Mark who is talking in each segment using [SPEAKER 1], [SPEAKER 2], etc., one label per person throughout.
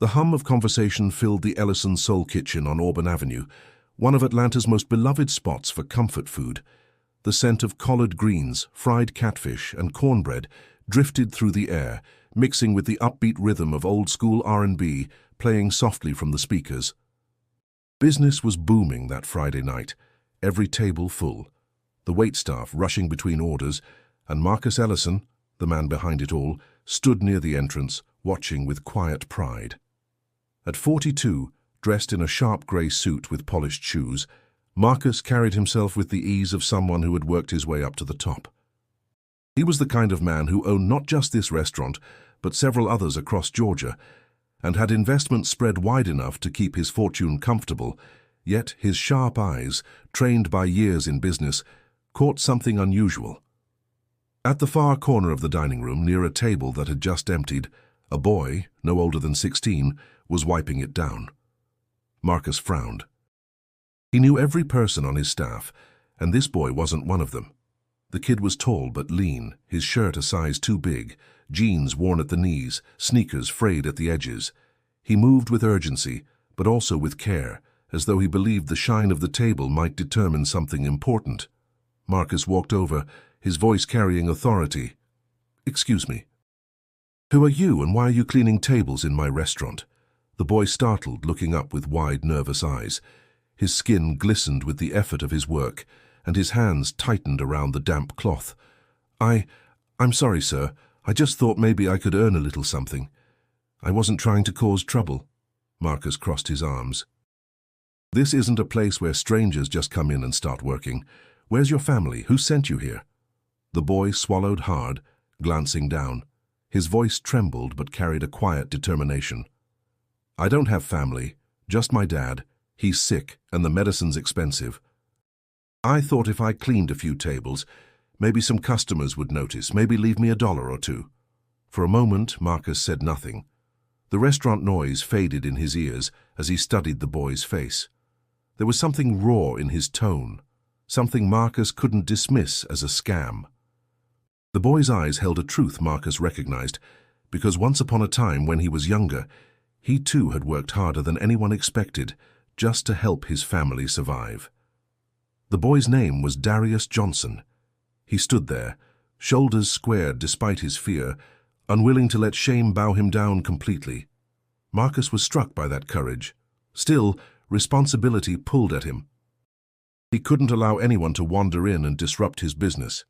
[SPEAKER 1] The hum of conversation filled the Ellison Soul Kitchen on Auburn Avenue, one of Atlanta's most beloved spots for comfort food. The scent of collard greens, fried catfish, and cornbread drifted through the air, mixing with the upbeat rhythm of old-school R&B playing softly from the speakers. Business was booming that Friday night, every table full, the waitstaff rushing between orders, and Marcus Ellison, the man behind it all, stood near the entrance, watching with quiet pride. At 42, dressed in a sharp grey suit with polished shoes, Marcus carried himself with the ease of someone who had worked his way up to the top. He was the kind of man who owned not just this restaurant, but several others across Georgia, and had investments spread wide enough to keep his fortune comfortable, yet his sharp eyes, trained by years in business, caught something unusual. At the far corner of the dining room, near a table that had just emptied, a boy, no older than 16, was wiping it down. Marcus frowned. He knew every person on his staff, and this boy wasn't one of them. The kid was tall but lean, his shirt a size too big, jeans worn at the knees, sneakers frayed at the edges. He moved with urgency, but also with care, as though he believed the shine of the table might determine something important. Marcus walked over, his voice carrying authority. "Excuse me. Who are you, and why are you cleaning tables in my restaurant?" The boy startled, looking up with wide, nervous eyes. His skin glistened with the effort of his work, and his hands tightened around the damp cloth. I'm sorry, sir. I just thought maybe I could earn a little something. I wasn't trying to cause trouble." Marcus crossed his arms. "This isn't a place where strangers just come in and start working. Where's your family? Who sent you here?" The boy swallowed hard, glancing down. His voice trembled but carried a quiet determination. "I don't have family, just my dad. He's sick and the medicine's expensive. I thought if I cleaned a few tables, maybe some customers would notice, maybe leave me $1 or $2. For a moment, Marcus said nothing. The restaurant noise faded in his ears as he studied the boy's face. There was something raw in his tone, something Marcus couldn't dismiss as a scam. The boy's eyes held a truth Marcus recognized, because once upon a time when he was younger, he too had worked harder than anyone expected, just to help his family survive. The boy's name was Darius Johnson. He stood there, shoulders squared despite his fear, unwilling to let shame bow him down completely. Marcus was struck by that courage. Still, responsibility pulled at him. He couldn't allow anyone to wander in and disrupt his business.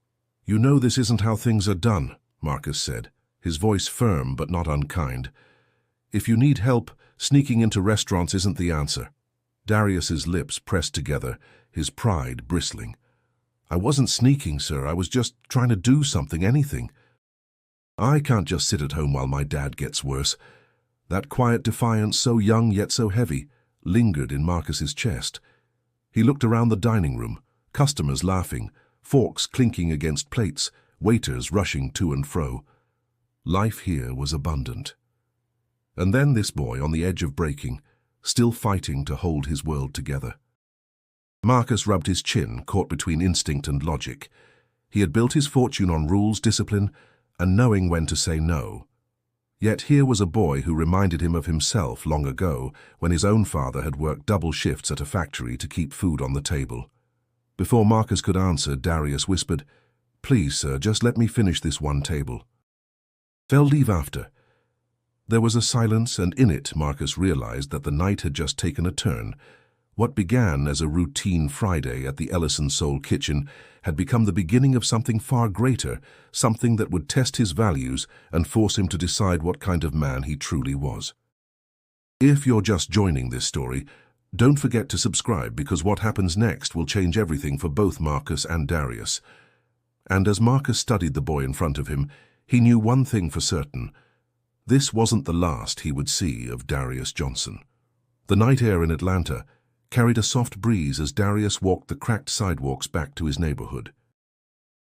[SPEAKER 1] "You know this isn't how things are done," Marcus said, his voice firm but not unkind. "If you need help, sneaking into restaurants isn't the answer." Darius's lips pressed together, his pride bristling. "I wasn't sneaking, sir. I was just trying to do something, anything. I can't just sit at home while my dad gets worse." That quiet defiance, so young yet so heavy, lingered in Marcus's chest. He looked around the dining room, customers laughing, forks clinking against plates, waiters rushing to and fro. Life here was abundant. And then this boy on the edge of breaking, still fighting to hold his world together. Marcus rubbed his chin, caught between instinct and logic. He had built his fortune on rules, discipline, and knowing when to say no. Yet here was a boy who reminded him of himself long ago, when his own father had worked double shifts at a factory to keep food on the table. Before Marcus could answer, Darius whispered, "Please, sir, just let me finish this one table. They'll leave after." There was a silence, and in it Marcus realized that the night had just taken a turn. What began as a routine Friday at the Ellison Soul Kitchen had become the beginning of something far greater, something that would test his values and force him to decide what kind of man he truly was. If you're just joining this story, don't forget to subscribe, because what happens next will change everything for both Marcus and Darius. And as Marcus studied the boy in front of him, he knew one thing for certain. This wasn't the last he would see of Darius Johnson. The night air in Atlanta carried a soft breeze as Darius walked the cracked sidewalks back to his neighborhood.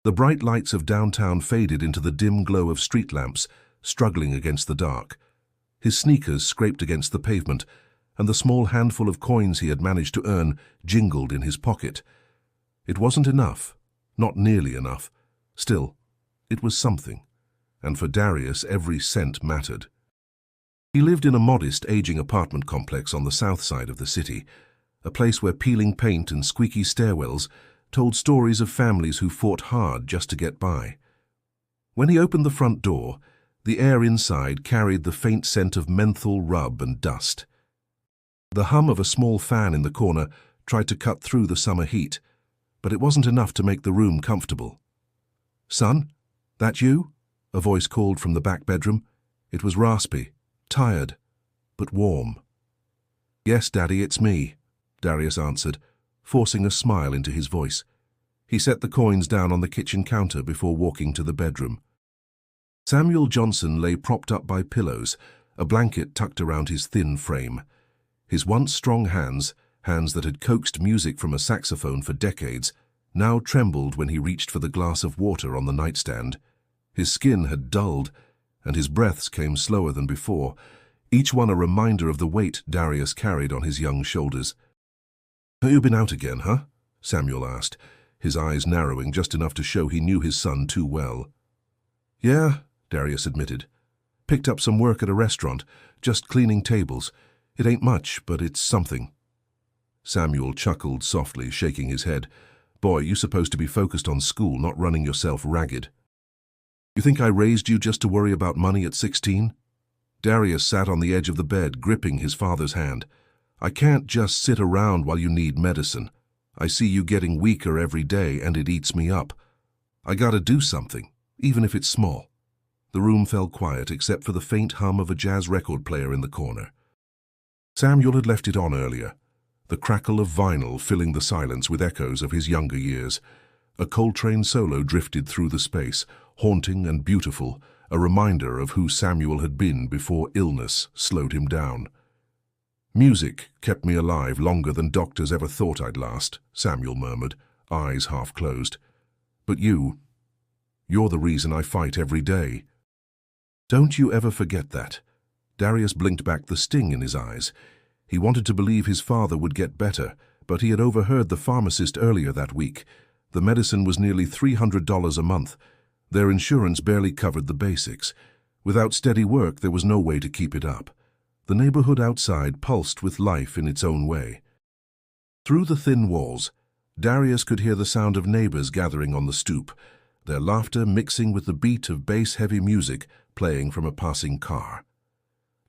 [SPEAKER 1] The bright lights of downtown faded into the dim glow of street lamps, struggling against the dark. His sneakers scraped against the pavement, and the small handful of coins he had managed to earn jingled in his pocket. It wasn't enough, not nearly enough. Still, it was something, and for Darius every cent mattered. He lived in a modest, aging apartment complex on the south side of the city, a place where peeling paint and squeaky stairwells told stories of families who fought hard just to get by. When he opened the front door, the air inside carried the faint scent of menthol rub and dust. The hum of a small fan in the corner tried to cut through the summer heat, but it wasn't enough to make the room comfortable. "Son, that you?" a voice called from the back bedroom. It was raspy, tired, but warm. "Yes, Daddy, it's me," Darius answered, forcing a smile into his voice. He set the coins down on the kitchen counter before walking to the bedroom. Samuel Johnson lay propped up by pillows, a blanket tucked around his thin frame. His once strong hands that had coaxed music from a saxophone for decades, now trembled when he reached for the glass of water on the nightstand. His skin had dulled, and his breaths came slower than before, each one a reminder of the weight Darius carried on his young shoulders. "Have you been out again, huh?" Samuel asked, his eyes narrowing just enough to show he knew his son too well. "Yeah," Darius admitted. "Picked up some work at a restaurant, just cleaning tables. It ain't much, but it's something." Samuel chuckled softly, shaking his head. "Boy, you're supposed to be focused on school, not running yourself ragged. You think I raised you just to worry about money at 16? Darius sat on the edge of the bed, gripping his father's hand. "I can't just sit around while you need medicine. I see you getting weaker every day, and it eats me up. I gotta do something, even if it's small." The room fell quiet except for the faint hum of a jazz record player in the corner. Samuel had left it on earlier, the crackle of vinyl filling the silence with echoes of his younger years. A Coltrane solo drifted through the space, haunting and beautiful, a reminder of who Samuel had been before illness slowed him down. "Music kept me alive longer than doctors ever thought I'd last," Samuel murmured, eyes half closed. "But you're the reason I fight every day." "Don't you ever forget that." Darius blinked back, the sting in his eyes. He wanted to believe his father would get better, but he had overheard the pharmacist earlier that week. The medicine was nearly $300 a month. Their insurance barely covered the basics. Without steady work, there was no way to keep it up. The neighborhood outside pulsed with life in its own way. Through the thin walls, Darius could hear the sound of neighbors gathering on the stoop, their laughter mixing with the beat of bass-heavy music playing from a passing car.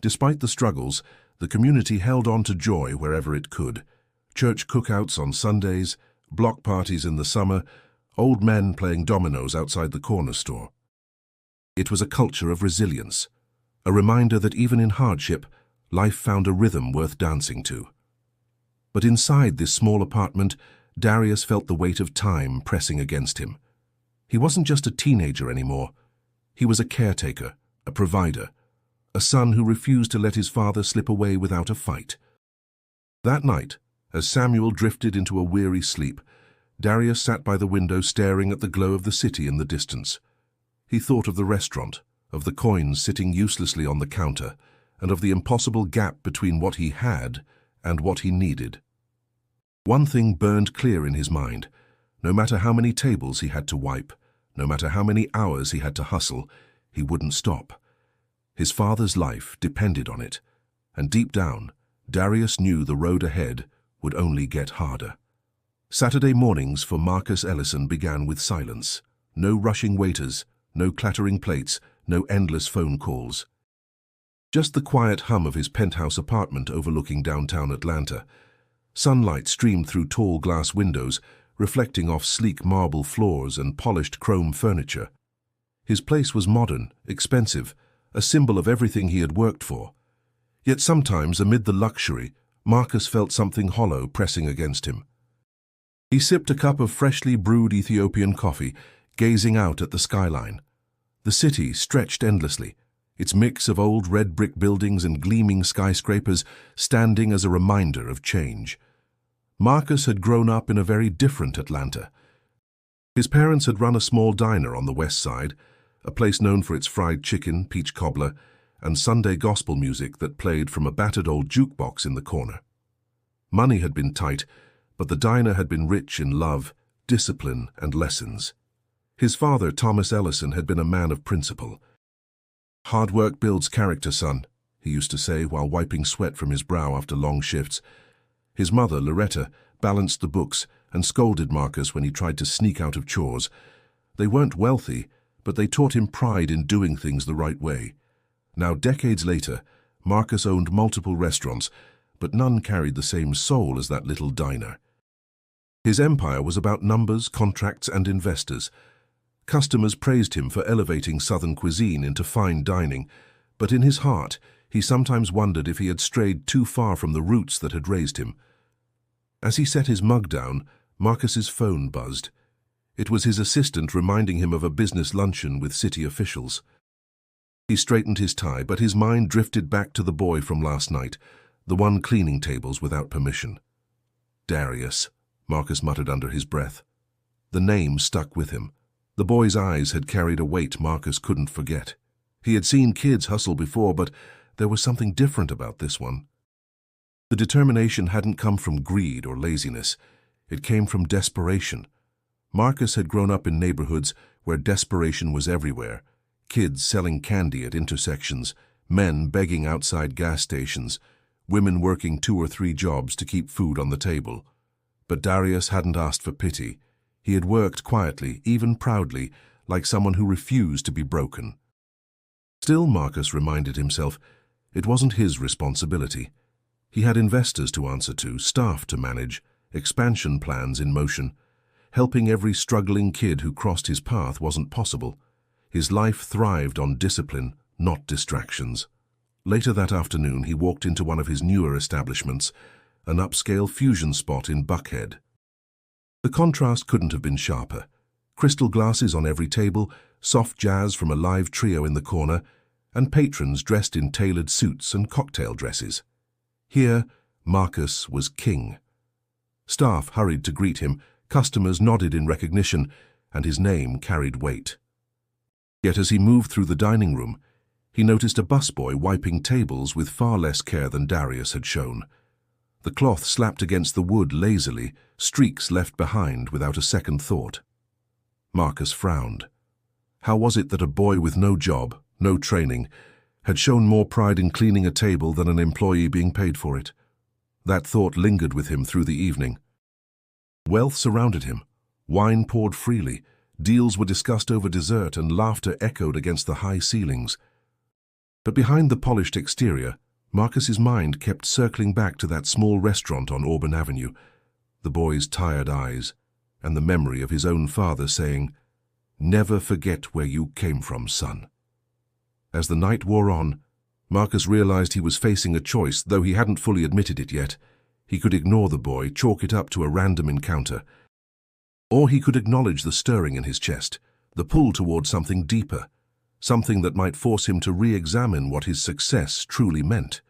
[SPEAKER 1] Despite the struggles, the community held on to joy wherever it could. Church cookouts on Sundays, block parties in the summer, old men playing dominoes outside the corner store. It was a culture of resilience, a reminder that even in hardship, life found a rhythm worth dancing to. But inside this small apartment, Darius felt the weight of time pressing against him. He wasn't just a teenager anymore. He was a caretaker, a provider, a son who refused to let his father slip away without a fight. That night, as Samuel drifted into a weary sleep, Darius sat by the window staring at the glow of the city in the distance. He thought of the restaurant, of the coins sitting uselessly on the counter, and of the impossible gap between what he had and what he needed. One thing burned clear in his mind. No matter how many tables he had to wipe, no matter how many hours he had to hustle, he wouldn't stop. His father's life depended on it, and deep down, Darius knew the road ahead would only get harder. Saturday mornings for Marcus Ellison began with silence. No rushing waiters, no clattering plates, no endless phone calls. Just the quiet hum of his penthouse apartment overlooking downtown Atlanta. Sunlight streamed through tall glass windows, reflecting off sleek marble floors and polished chrome furniture. His place was modern, expensive, a symbol of everything he had worked for. Yet sometimes, amid the luxury, Marcus felt something hollow pressing against him. He sipped a cup of freshly brewed Ethiopian coffee, gazing out at the skyline. The city stretched endlessly, its mix of old red brick buildings and gleaming skyscrapers standing as a reminder of change. Marcus had grown up in a very different Atlanta. His parents had run a small diner on the west side, a place known for its fried chicken, peach cobbler, and Sunday gospel music that played from a battered old jukebox in the corner. Money had been tight, but the diner had been rich in love, discipline, and lessons. His father, Thomas Ellison, had been a man of principle. "Hard work builds character, son," he used to say while wiping sweat from his brow after long shifts. His mother, Loretta, balanced the books and scolded Marcus when he tried to sneak out of chores. They weren't wealthy, but they taught him pride in doing things the right way. Now, decades later, Marcus owned multiple restaurants, but none carried the same soul as that little diner. His empire was about numbers, contracts, and investors. Customers praised him for elevating Southern cuisine into fine dining, but in his heart, he sometimes wondered if he had strayed too far from the roots that had raised him. As he set his mug down, Marcus's phone buzzed. It was his assistant reminding him of a business luncheon with city officials. He straightened his tie, but his mind drifted back to the boy from last night, the one cleaning tables without permission. Darius, Marcus muttered under his breath. The name stuck with him. The boy's eyes had carried a weight Marcus couldn't forget. He had seen kids hustle before, but there was something different about this one. The determination hadn't come from greed or laziness. It came from desperation. Marcus had grown up in neighborhoods where desperation was everywhere. Kids selling candy at intersections, men begging outside gas stations, women working 2 or 3 jobs to keep food on the table. But Darius hadn't asked for pity. He had worked quietly, even proudly, like someone who refused to be broken. Still, Marcus reminded himself, it wasn't his responsibility. He had investors to answer to, staff to manage, expansion plans in motion. Helping every struggling kid who crossed his path wasn't possible. His life thrived on discipline, not distractions. Later that afternoon, he walked into one of his newer establishments, an upscale fusion spot in Buckhead. The contrast couldn't have been sharper. Crystal glasses on every table, soft jazz from a live trio in the corner, and patrons dressed in tailored suits and cocktail dresses. Here, Marcus was king. Staff hurried to greet him, customers nodded in recognition, and his name carried weight. Yet as he moved through the dining room, he noticed a busboy wiping tables with far less care than Darius had shown. The cloth slapped against the wood lazily, streaks left behind without a second thought. Marcus frowned. How was it that a boy with no job, no training, had shown more pride in cleaning a table than an employee being paid for it? That thought lingered with him through the evening. Wealth surrounded him. Wine poured freely. Deals were discussed over dessert, and laughter echoed against the high ceilings. But behind the polished exterior, Marcus's mind kept circling back to that small restaurant on Orphan Avenue, the boy's tired eyes, and the memory of his own father saying, "Never forget where you came from, son." As the night wore on, Marcus realized he was facing a choice, though he hadn't fully admitted it yet. He could ignore the boy, chalk it up to a random encounter. Or he could acknowledge the stirring in his chest, the pull toward something deeper, something that might force him to re-examine what his success truly meant.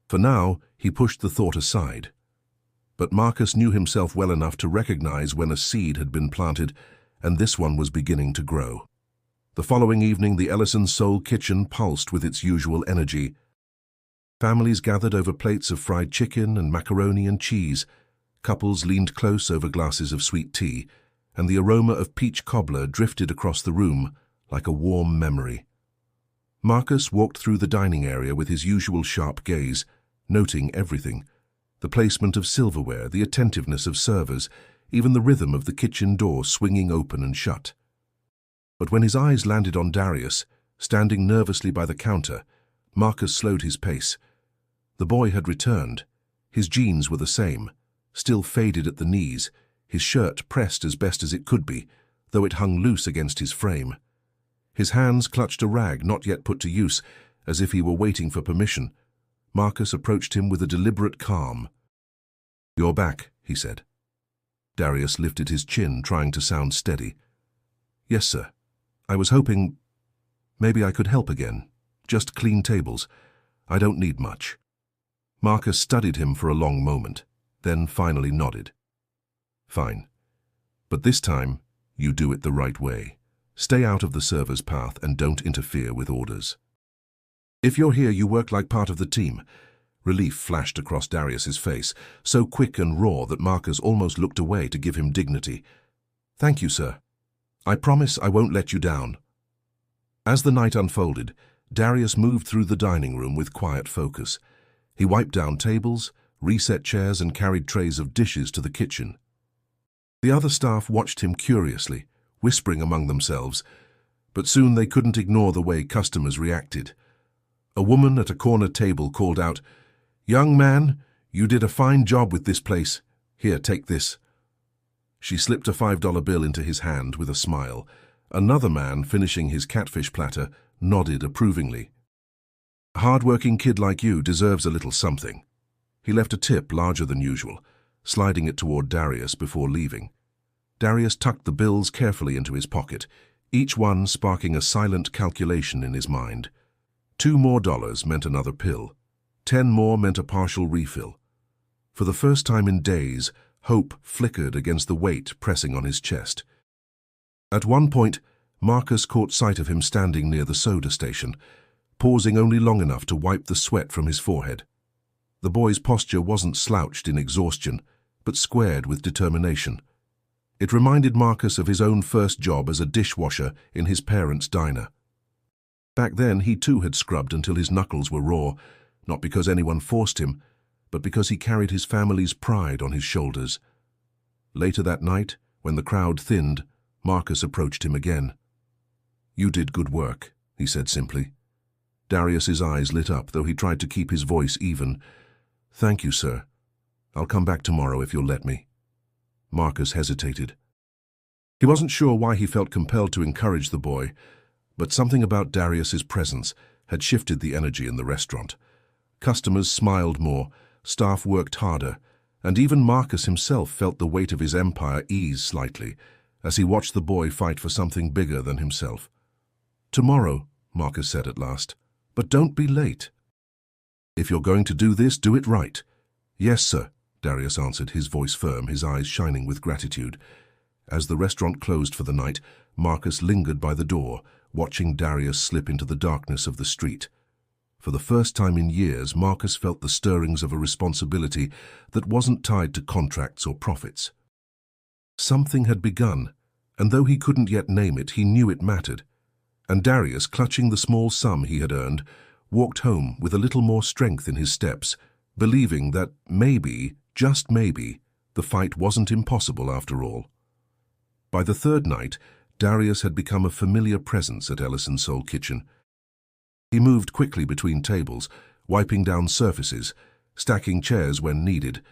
[SPEAKER 1] For now, he pushed the thought aside. But Marcus knew himself well enough to recognize when a seed had been planted, and this one was beginning to grow. The following evening, the Ellison Soul Kitchen pulsed with its usual energy. Families gathered over plates of fried chicken and macaroni and cheese. Couples leaned close over glasses of sweet tea, and the aroma of peach cobbler drifted across the room like a warm memory. Marcus walked through the dining area with his usual sharp gaze, noting everything: the placement of silverware, the attentiveness of servers, even the rhythm of the kitchen door swinging open and shut. But when his eyes landed on Darius, standing nervously by the counter, Marcus slowed his pace. The boy had returned. His jeans were the same, still faded at the knees, his shirt pressed as best as it could be, though it hung loose against his frame. His hands clutched a rag not yet put to use, as if he were waiting for permission. Marcus approached him with a deliberate calm. "You're back," he said. Darius lifted his chin, trying to sound steady. "Yes, sir. I was hoping maybe I could help again. Just clean tables. I don't need much." Marcus studied him for a long moment, then finally nodded. "Fine. But this time, you do it the right way. Stay out of the server's path and don't interfere with orders. If you're here, you work like part of the team." Relief flashed across Darius's face, so quick and raw that Marcus almost looked away to give him dignity. "Thank you, sir. I promise I won't let you down." As the night unfolded, Darius moved through the dining room with quiet focus. He wiped down tables, reset chairs, and carried trays of dishes to the kitchen. The other staff watched him curiously, whispering among themselves, but soon they couldn't ignore the way customers reacted. A woman at a corner table called out, "Young man, you did a fine job with this place. Here, take this." She slipped a $5 bill into his hand with a smile. Another man, finishing his catfish platter, nodded approvingly. "A hard-working kid like you deserves a little something." He left a tip larger than usual, sliding it toward Darius before leaving. Darius tucked the bills carefully into his pocket, each one sparking a silent calculation in his mind. $2 more meant another pill. 10 more meant a partial refill. For the first time in days, hope flickered against the weight pressing on his chest. At one point, Marcus caught sight of him standing near the soda station, pausing only long enough to wipe the sweat from his forehead. The boy's posture wasn't slouched in exhaustion, but squared with determination. It reminded Marcus of his own first job as a dishwasher in his parents' diner. Back then, he too had scrubbed until his knuckles were raw, not because anyone forced him, but because he carried his family's pride on his shoulders. Later that night, when the crowd thinned, Marcus approached him again. "You did good work," he said simply. Darius's eyes lit up, though he tried to keep his voice even. "Thank you, sir. I'll come back tomorrow if you'll let me." Marcus hesitated. He wasn't sure why he felt compelled to encourage the boy, but something about Darius's presence had shifted the energy in the restaurant. Customers smiled more, staff worked harder, and even Marcus himself felt the weight of his empire ease slightly as he watched the boy fight for something bigger than himself. "Tomorrow," Marcus said at last, "but don't be late. If you're going to do this, do it right." "Yes, sir," Darius answered, his voice firm, his eyes shining with gratitude. As the restaurant closed for the night, Marcus lingered by the door, watching Darius slip into the darkness of the street. For the first time in years, Marcus felt the stirrings of a responsibility that wasn't tied to contracts or profits. Something had begun, and though he couldn't yet name it, he knew it mattered. And Darius, clutching the small sum he had earned, walked home with a little more strength in his steps, believing that maybe, just maybe, the fight wasn't impossible after all. By the third night, Darius had become a familiar presence at Ellison's Soul Kitchen. He moved quickly between tables, wiping down surfaces, stacking chairs when needed,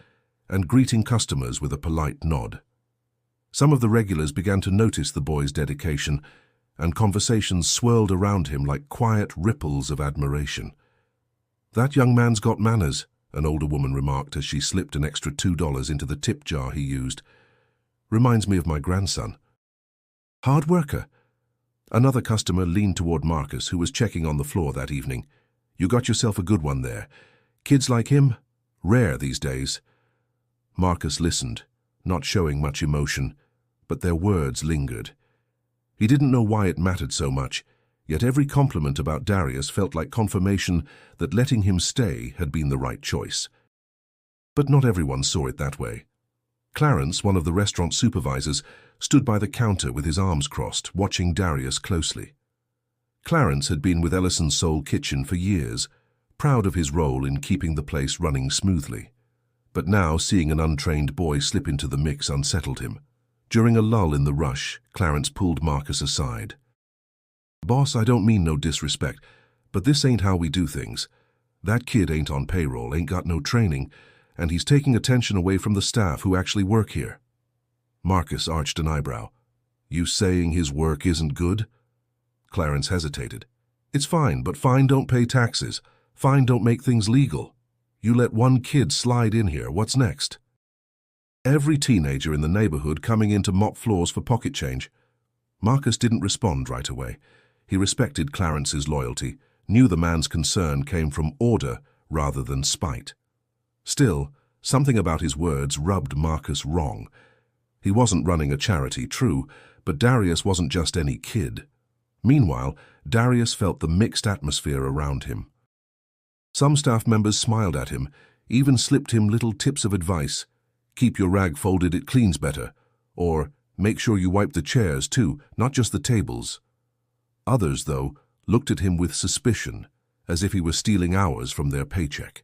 [SPEAKER 1] and greeting customers with a polite nod. Some of the regulars began to notice the boy's dedication, and conversations swirled around him like quiet ripples of admiration. "That young man's got manners," an older woman remarked as she slipped an extra $2 into the tip jar he used. "Reminds me of my grandson." "Hard worker." Another customer leaned toward Marcus, who was checking on the floor that evening. "You got yourself a good one there. Kids like him? Rare these days." Marcus listened, not showing much emotion, but their words lingered. He didn't know why it mattered so much, yet every compliment about Darius felt like confirmation that letting him stay had been the right choice. But not everyone saw it that way. Clarence, one of the restaurant supervisors, stood by the counter with his arms crossed, watching Darius closely. Clarence had been with Ellison's Soul Kitchen for years, proud of his role in keeping the place running smoothly. But now, seeing an untrained boy slip into the mix unsettled him. During a lull in the rush, Clarence pulled Marcus aside. "Boss, I don't mean no disrespect, but this ain't how we do things. That kid ain't on payroll, ain't got no training, and he's taking attention away from the staff who actually work here." Marcus arched an eyebrow. "You saying his work isn't good?" Clarence hesitated. "It's fine, but fine don't pay taxes. Fine don't make things legal. You let one kid slide in here, what's next?" "Every teenager in the neighborhood coming in to mop floors for pocket change." Marcus didn't respond right away. He respected Clarence's loyalty, knew the man's concern came from order rather than spite. Still, something about his words rubbed Marcus wrong. He wasn't running a charity, true, but Darius wasn't just any kid. Meanwhile, Darius felt the mixed atmosphere around him. Some staff members smiled at him, even slipped him little tips of advice. "Keep your rag folded, it cleans better," or "Make sure you wipe the chairs too, not just the tables." Others, though, looked at him with suspicion, as if he were stealing hours from their paycheck.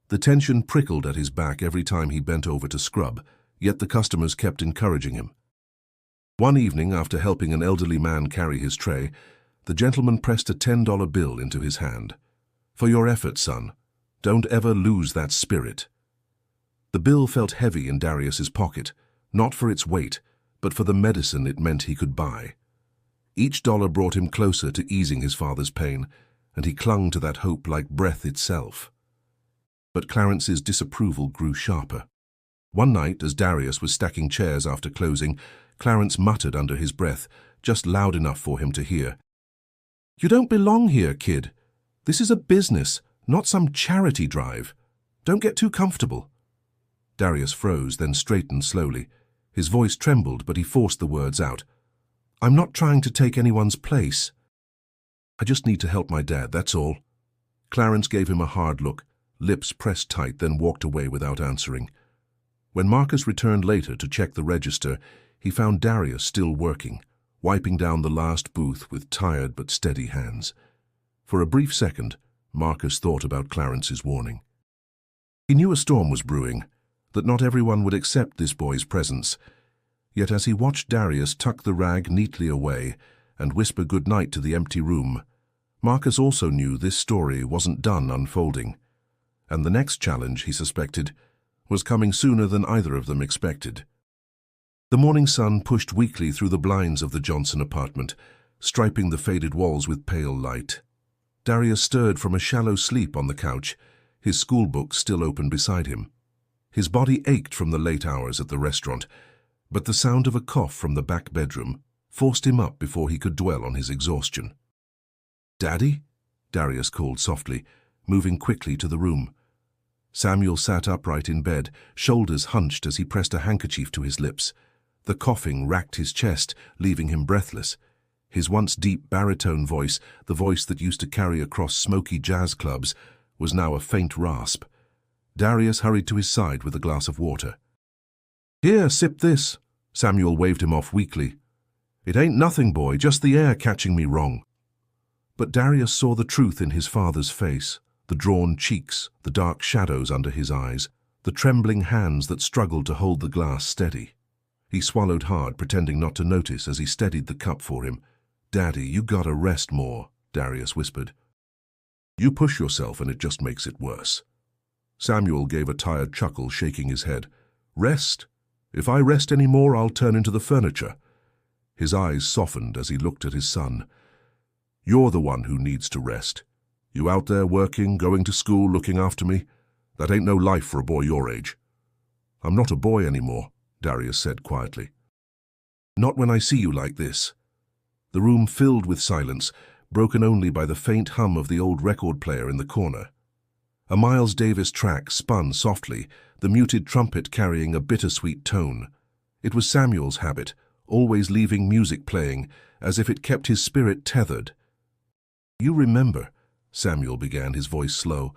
[SPEAKER 1] The tension prickled at his back every time he bent over to scrub, yet the customers kept encouraging him. One evening, after helping an elderly man carry his tray, the gentleman pressed a $10 bill into his hand. "For your effort, son. Don't ever lose that spirit." The bill felt heavy in Darius's pocket, not for its weight, but for the medicine it meant he could buy. Each dollar brought him closer to easing his father's pain, and he clung to that hope like breath itself. But Clarence's disapproval grew sharper. One night, as Darius was stacking chairs after closing, Clarence muttered under his breath, just loud enough for him to hear, "You don't belong here, kid. This is a business, not some charity drive. Don't get too comfortable." Darius froze, then straightened slowly. His voice trembled, but he forced the words out. "I'm not trying to take anyone's place. I just need to help my dad, that's all." Clarence gave him a hard look, lips pressed tight, then walked away without answering. When Marcus returned later to check the register, he found Darius still working, wiping down the last booth with tired but steady hands. For a brief second, Marcus thought about Clarence's warning. He knew a storm was brewing, that not everyone would accept this boy's presence. Yet as he watched Darius tuck the rag neatly away and whisper goodnight to the empty room, Marcus also knew this story wasn't done unfolding. And the next challenge, he suspected, was coming sooner than either of them expected. The morning sun pushed weakly through the blinds of the Johnson apartment, striping the faded walls with pale light. Darius stirred from a shallow sleep on the couch, his schoolbook still open beside him. His body ached from the late hours at the restaurant, but the sound of a cough from the back bedroom forced him up before he could dwell on his exhaustion. "Daddy?" Darius called softly, moving quickly to the room. Samuel sat upright in bed, shoulders hunched as he pressed a handkerchief to his lips. The coughing racked his chest, leaving him breathless. His once deep baritone voice, the voice that used to carry across smoky jazz clubs, was now a faint rasp. Darius hurried to his side with a glass of water. "Here, sip this." Samuel waved him off weakly. "It ain't nothing, boy, just the air catching me wrong." But Darius saw the truth in his father's face, the drawn cheeks, the dark shadows under his eyes, the trembling hands that struggled to hold the glass steady. He swallowed hard, pretending not to notice as he steadied the cup for him. "Daddy, you gotta rest more," Darius whispered. "You push yourself and it just makes it worse." Samuel gave a tired chuckle, shaking his head. "Rest? If I rest any more, I'll turn into the furniture." His eyes softened as he looked at his son. "You're the one who needs to rest. You out there working, going to school, looking after me? That ain't no life for a boy your age." "I'm not a boy anymore," Darius said quietly. "Not when I see you like this." The room filled with silence, broken only by the faint hum of the old record player in the corner. A Miles Davis track spun softly, the muted trumpet carrying a bittersweet tone. It was Samuel's habit, always leaving music playing, as if it kept his spirit tethered. "You remember," Samuel began, his voice slow,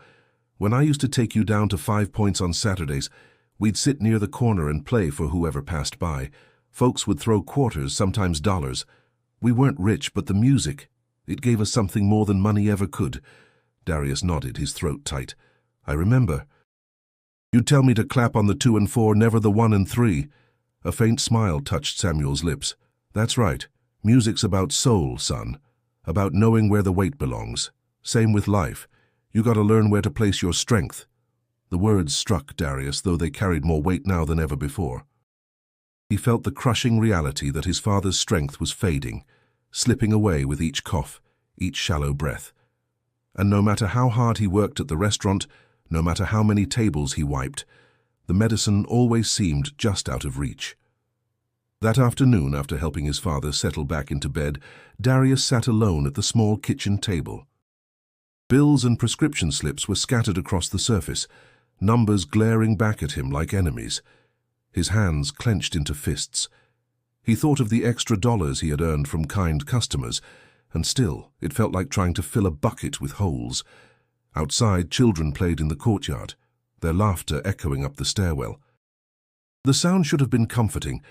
[SPEAKER 1] "when I used to take you down to 5 Points on Saturdays, we'd sit near the corner and play for whoever passed by. Folks would throw quarters, sometimes dollars. We weren't rich, but the music, it gave us something more than money ever could." Darius nodded, his throat tight. "I remember. You'd tell me to clap on the 2 and 4, never the 1 and 3. A faint smile touched Samuel's lips. "That's right. Music's about soul, son. About knowing where the weight belongs. Same with life. You gotta learn where to place your strength." The words struck Darius, though they carried more weight now than ever before. He felt the crushing reality that his father's strength was fading, slipping away with each cough, each shallow breath. And no matter how hard he worked at the restaurant, no matter how many tables he wiped, the medicine always seemed just out of reach. That afternoon, after helping his father settle back into bed, Darius sat alone at the small kitchen table. Bills and prescription slips were scattered across the surface, numbers glaring back at him like enemies. His hands clenched into fists. He thought of the extra dollars he had earned from kind customers, and still it felt like trying to fill a bucket with holes. Outside, children played in the courtyard, their laughter echoing up the stairwell. The sound should have been comforting,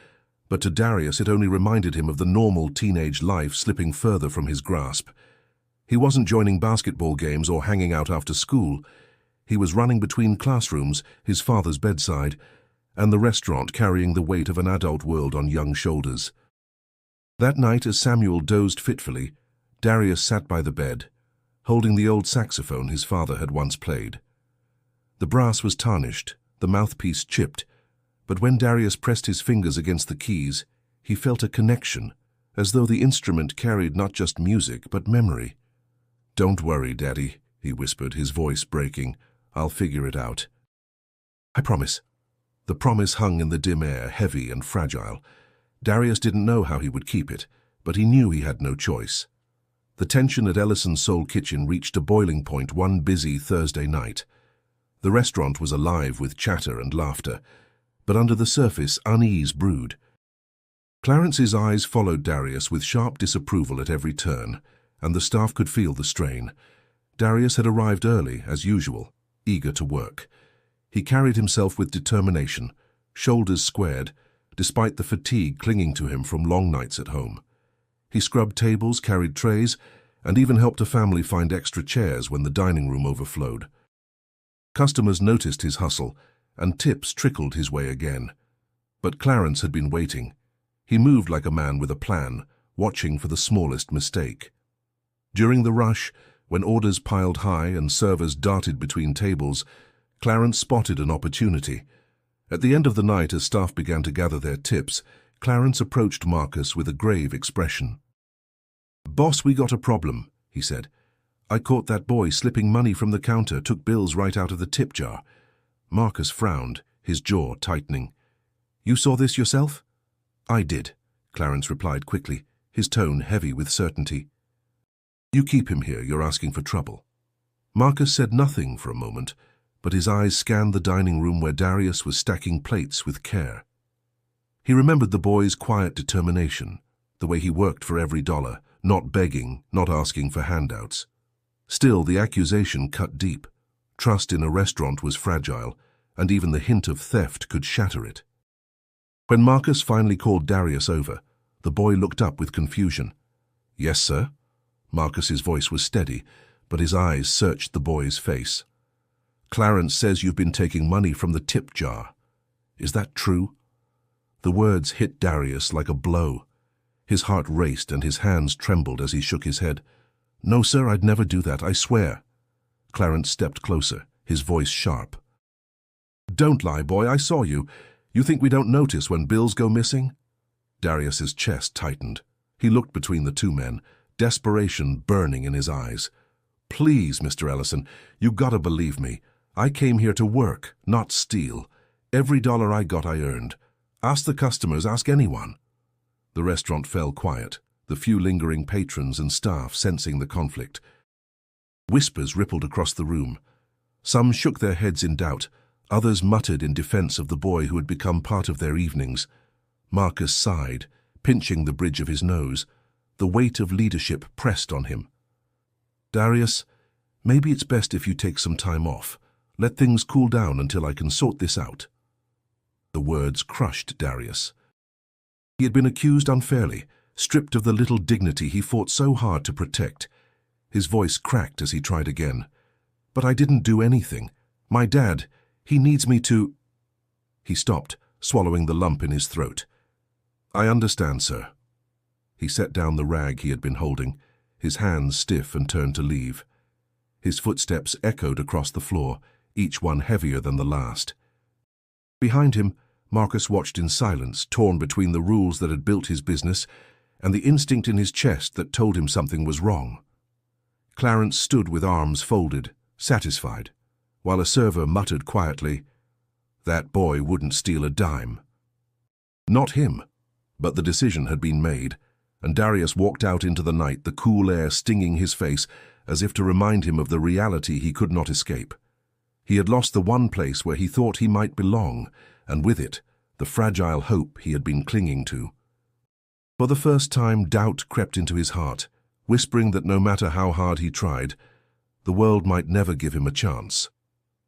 [SPEAKER 1] but to Darius it only reminded him of the normal teenage life slipping further from his grasp. He wasn't joining basketball games or hanging out after school. He was running between classrooms, his father's bedside, and the restaurant, carrying the weight of an adult world on young shoulders. That night, as Samuel dozed fitfully, Darius sat by the bed, holding the old saxophone his father had once played. The brass was tarnished, the mouthpiece chipped, but when Darius pressed his fingers against the keys, he felt a connection, as though the instrument carried not just music but memory. "Don't worry, Daddy," he whispered, his voice breaking. "I'll figure it out." "I promise." The promise hung in the dim air, heavy and fragile. Darius didn't know how he would keep it, but he knew he had no choice. The tension at Ellison's Soul Kitchen reached a boiling point one busy Thursday night. The restaurant was alive with chatter and laughter, but under the surface unease brewed. Clarence's eyes followed Darius with sharp disapproval at every turn, and the staff could feel the strain. Darius had arrived early, as usual, eager to work. He carried himself with determination, shoulders squared, despite the fatigue clinging to him from long nights at home. He scrubbed tables, carried trays, and even helped a family find extra chairs when the dining room overflowed. Customers noticed his hustle, and tips trickled his way again. But Clarence had been waiting. He moved like a man with a plan, watching for the smallest mistake. During the rush, when orders piled high and servers darted between tables, Clarence spotted an opportunity. At the end of the night, as staff began to gather their tips, Clarence approached Marcus with a grave expression. "Boss, we got a problem," he said. "I caught that boy slipping money from the counter, took bills right out of the tip jar." Marcus frowned, his jaw tightening. "You saw this yourself?" "I did," Clarence replied quickly, his tone heavy with certainty. "You keep him here, you're asking for trouble." Marcus said nothing for a moment, but his eyes scanned the dining room where Darius was stacking plates with care. He remembered the boy's quiet determination, the way he worked for every dollar, not begging, not asking for handouts. Still, the accusation cut deep. Trust in a restaurant was fragile, and even the hint of theft could shatter it. When Marcus finally called Darius over, the boy looked up with confusion. "Yes, sir?" Marcus's voice was steady, but his eyes searched the boy's face. "Clarence says you've been taking money from the tip jar. Is that true?" The words hit Darius like a blow. His heart raced and his hands trembled as he shook his head. "No, sir, I'd never do that, I swear." Clarence stepped closer, his voice sharp. "Don't lie, boy, I saw you. You think we don't notice when bills go missing?" Darius's chest tightened. He looked between the two men, desperation burning in his eyes. "Please, Mr. Ellison, you gotta believe me. I came here to work, not steal. Every dollar I got I earned. Ask the customers, ask anyone." The restaurant fell quiet, the few lingering patrons and staff sensing the conflict. Whispers rippled across the room. Some shook their heads in doubt, others muttered in defense of the boy who had become part of their evenings. Marcus sighed, pinching the bridge of his nose. The weight of leadership pressed on him. "Darius, maybe it's best if you take some time off. Let things cool down until I can sort this out." The words crushed Darius. He had been accused unfairly, stripped of the little dignity he fought so hard to protect. His voice cracked as he tried again. "But I didn't do anything. My dad, he needs me to—" He stopped, swallowing the lump in his throat. "I understand, sir." He set down the rag he had been holding, his hands stiff and turned to leave. His footsteps echoed across the floor, each one heavier than the last. Behind him, Marcus watched in silence, torn between the rules that had built his business and the instinct in his chest that told him something was wrong. Clarence stood with arms folded, satisfied, while a server muttered quietly, "That boy wouldn't steal a dime." Not him, but the decision had been made, and Darius walked out into the night, the cool air stinging his face as if to remind him of the reality he could not escape. He had lost the one place where he thought he might belong, and with it, the fragile hope he had been clinging to. For the first time, doubt crept into his heart, whispering that no matter how hard he tried, the world might never give him a chance.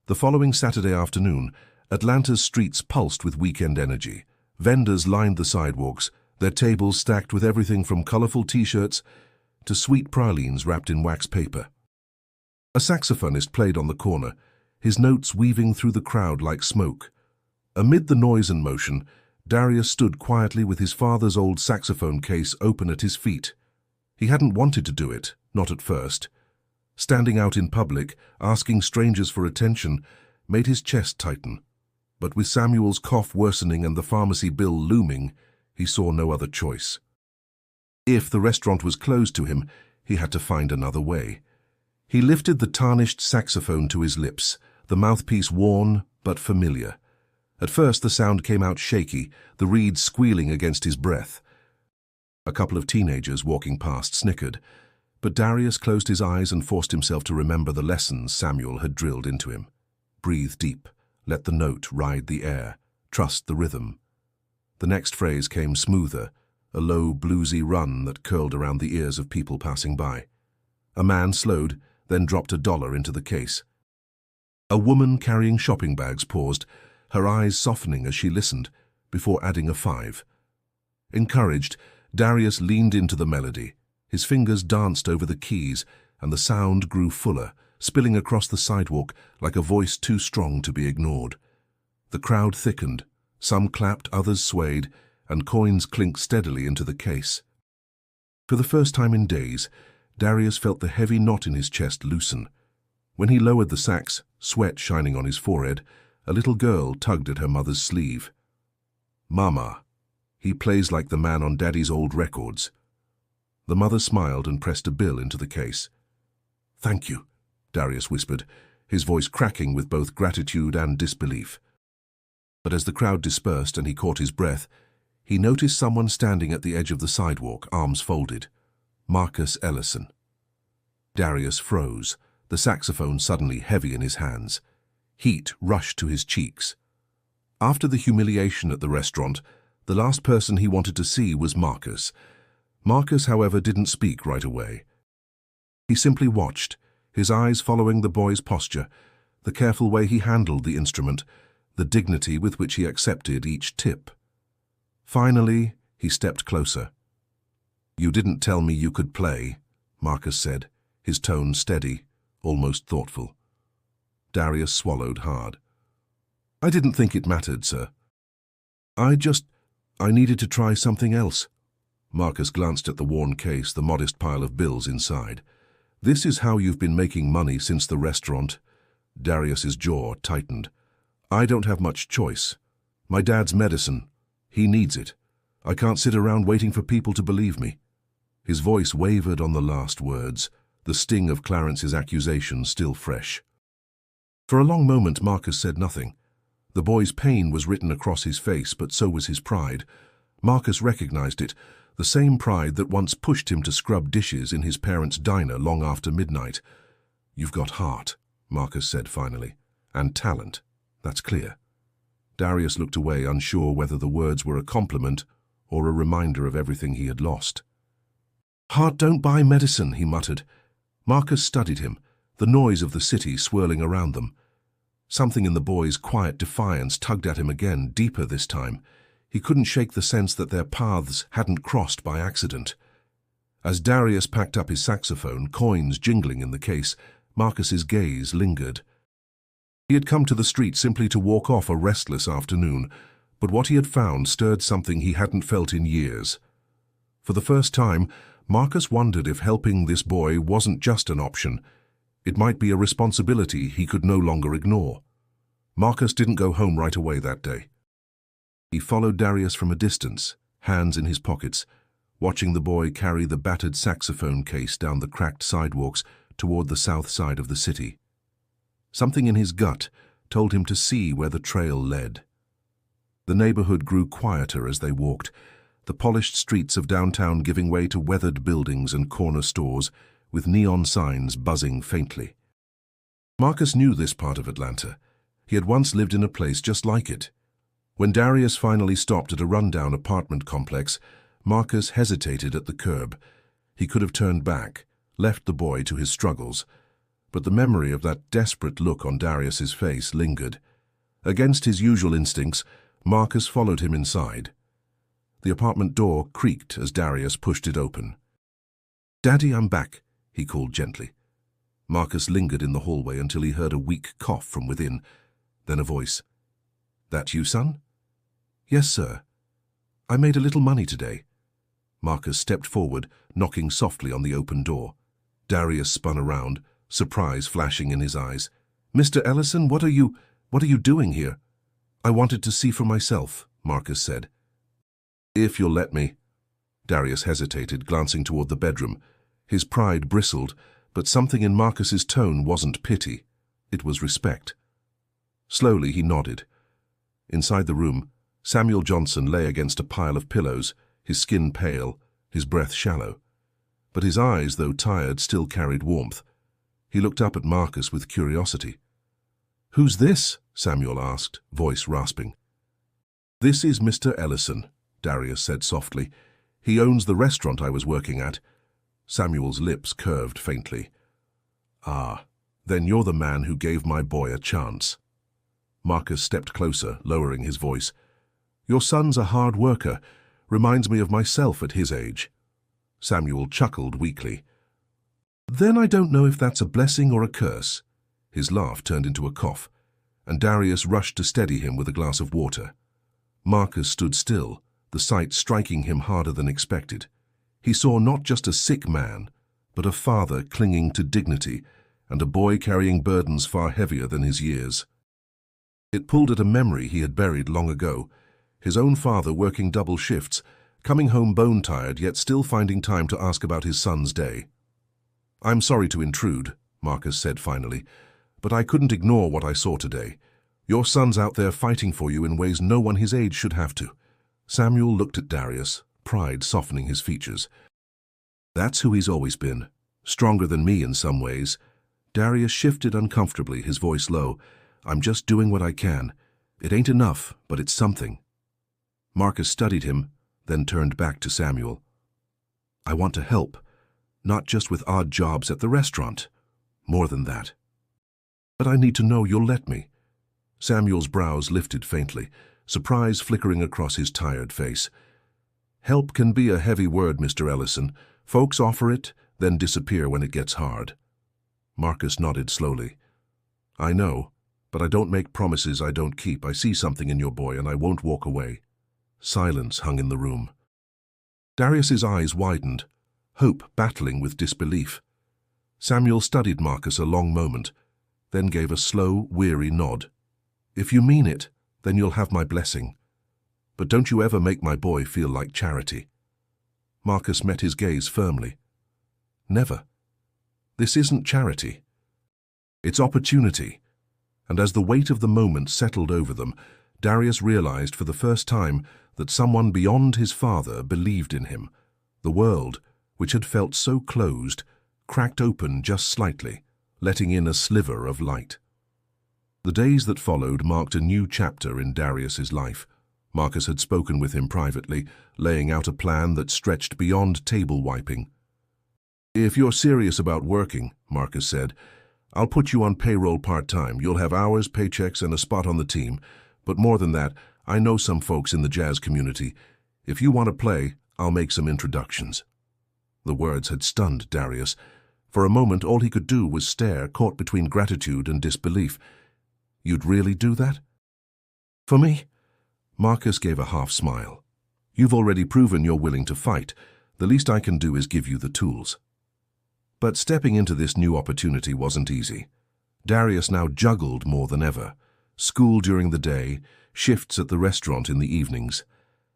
[SPEAKER 1] The following Saturday afternoon, Atlanta's streets pulsed with weekend energy. Vendors lined the sidewalks, their tables stacked with everything from colorful T-shirts to sweet pralines wrapped in wax paper. A saxophonist played on the corner, his notes weaving through the crowd like smoke. Amid the noise and motion, Darius stood quietly with his father's old saxophone case open at his feet. He hadn't wanted to do it, not at first. Standing out in public, asking strangers for attention, made his chest tighten. But with Samuel's cough worsening and the pharmacy bill looming, he saw no other choice. If the restaurant was closed to him, he had to find another way. He lifted the tarnished saxophone to his lips, the mouthpiece worn but familiar. At first the sound came out shaky, the reeds squealing against his breath. A couple of teenagers walking past snickered, but Darius closed his eyes and forced himself to remember the lessons Samuel had drilled into him. Breathe deep, let the note ride the air, trust the rhythm. The next phrase came smoother, a low bluesy run that curled around the ears of people passing by. A man slowed, then dropped $1 into the case. A woman carrying shopping bags paused, her eyes softening as she listened, before adding a 5. Encouraged, Darius leaned into the melody. His fingers danced over the keys, and the sound grew fuller, spilling across the sidewalk like a voice too strong to be ignored. The crowd thickened. Some clapped, others swayed, and coins clinked steadily into the case. For the first time in days, Darius felt the heavy knot in his chest loosen. When he lowered the sax, sweat shining on his forehead, a little girl tugged at her mother's sleeve. "Mama, he plays like the man on Daddy's old records." The mother smiled and pressed a bill into the case. "Thank you," Darius whispered, his voice cracking with both gratitude and disbelief. But as the crowd dispersed and he caught his breath, he noticed someone standing at the edge of the sidewalk, arms folded. Marcus Ellison. Darius froze, the saxophone suddenly heavy in his hands. Heat rushed to his cheeks. After the humiliation at the restaurant, the last person he wanted to see was Marcus. Marcus, however, didn't speak right away. He simply watched, his eyes following the boy's posture, the careful way he handled the instrument, the dignity with which he accepted each tip. Finally, he stepped closer. "You didn't tell me you could play," Marcus said, his tone steady, almost thoughtful. Darius swallowed hard. "I didn't think it mattered, sir. I needed to try something else." Marcus glanced at the worn case, the modest pile of bills inside. "This is how you've been making money since the restaurant?" Darius's jaw tightened. "I don't have much choice. My dad's medicine. He needs it. I can't sit around waiting for people to believe me." His voice wavered on the last words, the sting of Clarence's accusation still fresh. For a long moment Marcus said nothing. The boy's pain was written across his face, but so was his pride. Marcus recognized it, the same pride that once pushed him to scrub dishes in his parents' diner long after midnight. "You've got heart," Marcus said finally, "and talent. That's clear." Darius looked away, unsure whether the words were a compliment or a reminder of everything he had lost. "Heart don't buy medicine," he muttered. Marcus studied him, the noise of the city swirling around them. Something in the boy's quiet defiance tugged at him again, deeper this time. He couldn't shake the sense that their paths hadn't crossed by accident. As Darius packed up his saxophone, coins jingling in the case, Marcus's gaze lingered. He had come to the street simply to walk off a restless afternoon, but what he had found stirred something he hadn't felt in years. For the first time, Marcus wondered if helping this boy wasn't just an option. It might be a responsibility he could no longer ignore. Marcus didn't go home right away that day. He followed Darius from a distance, hands in his pockets, watching the boy carry the battered saxophone case down the cracked sidewalks toward the south side of the city. Something in his gut told him to see where the trail led. The neighborhood grew quieter as they walked, the polished streets of downtown giving way to weathered buildings and corner stores, with neon signs buzzing faintly. Marcus knew this part of Atlanta. He had once lived in a place just like it. When Darius finally stopped at a rundown apartment complex, Marcus hesitated at the curb. He could have turned back, left the boy to his struggles, but the memory of that desperate look on Darius's face lingered. Against his usual instincts, Marcus followed him inside. The apartment door creaked as Darius pushed it open. "Daddy, I'm back," he called gently. Marcus lingered in the hallway until he heard a weak cough from within, then a voice. "That you, son?" "Yes, sir. I made a little money today." Marcus stepped forward, knocking softly on the open door. Darius spun around, surprise flashing in his eyes. "Mr. Ellison, what are you doing here?" "I wanted to see for myself," Marcus said. "If you'll let me." Darius hesitated, glancing toward the bedroom. His pride bristled, but something in Marcus's tone wasn't pity. It was respect. Slowly he nodded. Inside the room, Samuel Johnson lay against a pile of pillows, his skin pale, his breath shallow. But his eyes, though tired, still carried warmth. He looked up at Marcus with curiosity. "Who's this?" Samuel asked, voice rasping. "This is Mr. Ellison," Darius said softly. "He owns the restaurant I was working at." Samuel's lips curved faintly. "Ah, then you're the man who gave my boy a chance." Marcus stepped closer, lowering his voice. "Your son's a hard worker. Reminds me of myself at his age." Samuel chuckled weakly. "Then I don't know if that's a blessing or a curse." His laugh turned into a cough, and Darius rushed to steady him with a glass of water. Marcus stood still, the sight striking him harder than expected. He saw not just a sick man, but a father clinging to dignity and a boy carrying burdens far heavier than his years. It pulled at a memory he had buried long ago, his own father working double shifts, coming home bone-tired yet still finding time to ask about his son's day. "I'm sorry to intrude," Marcus said finally, "but I couldn't ignore what I saw today. Your son's out there fighting for you in ways no one his age should have to." Samuel looked at Darius, pride softening his features. "That's who he's always been, stronger than me in some ways." Darius shifted uncomfortably, his voice low. "I'm just doing what I can. It ain't enough, but it's something." Marcus studied him, then turned back to Samuel. "I want to help, not just with odd jobs at the restaurant. More than that. But I need to know you'll let me." Samuel's brows lifted faintly, surprise flickering across his tired face. "Help can be a heavy word, Mr. Ellison. Folks offer it, then disappear when it gets hard." Marcus nodded slowly. "I know, but I don't make promises I don't keep. I see something in your boy, and I won't walk away." Silence hung in the room. Darius's eyes widened, hope battling with disbelief. Samuel studied Marcus a long moment, then gave a slow, weary nod. "If you mean it, then you'll have my blessing. But don't you ever make my boy feel like charity." Marcus met his gaze firmly. "Never. This isn't charity. It's opportunity." And as the weight of the moment settled over them, Darius realized for the first time that someone beyond his father believed in him. The world, which had felt so closed, cracked open just slightly, letting in a sliver of light. The days that followed marked a new chapter in Darius's life. Marcus had spoken with him privately, laying out a plan that stretched beyond table wiping. "If you're serious about working," Marcus said, "I'll put you on payroll part-time. You'll have hours, paychecks, and a spot on the team. But more than that, I know some folks in the jazz community. If you want to play, I'll make some introductions." The words had stunned Darius. For a moment, all he could do was stare, caught between gratitude and disbelief. "You'd really do that?" "For me?" Marcus gave a half-smile. "You've already proven you're willing to fight. The least I can do is give you the tools." But stepping into this new opportunity wasn't easy. Darius now juggled more than ever. School during the day, shifts at the restaurant in the evenings,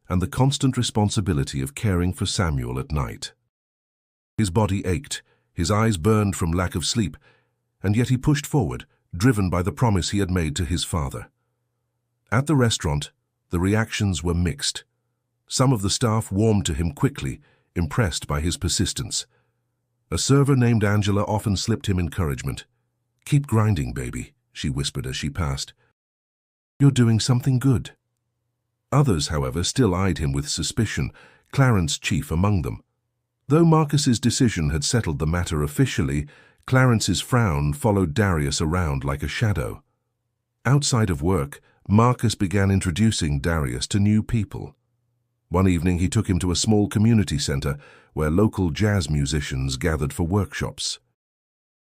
[SPEAKER 1] and the constant responsibility of caring for Samuel at night. His body ached, his eyes burned from lack of sleep, and yet he pushed forward, driven by the promise he had made to his father. At the restaurant, the reactions were mixed. Some of the staff warmed to him quickly, impressed by his persistence. A server named Angela often slipped him encouragement. "Keep grinding, baby," she whispered as she passed. "You're doing something good." Others, however, still eyed him with suspicion, Clarence chief among them. Though Marcus's decision had settled the matter officially, Clarence's frown followed Darius around like a shadow. Outside of work, Marcus began introducing Darius to new people. One evening he took him to a small community center where local jazz musicians gathered for workshops.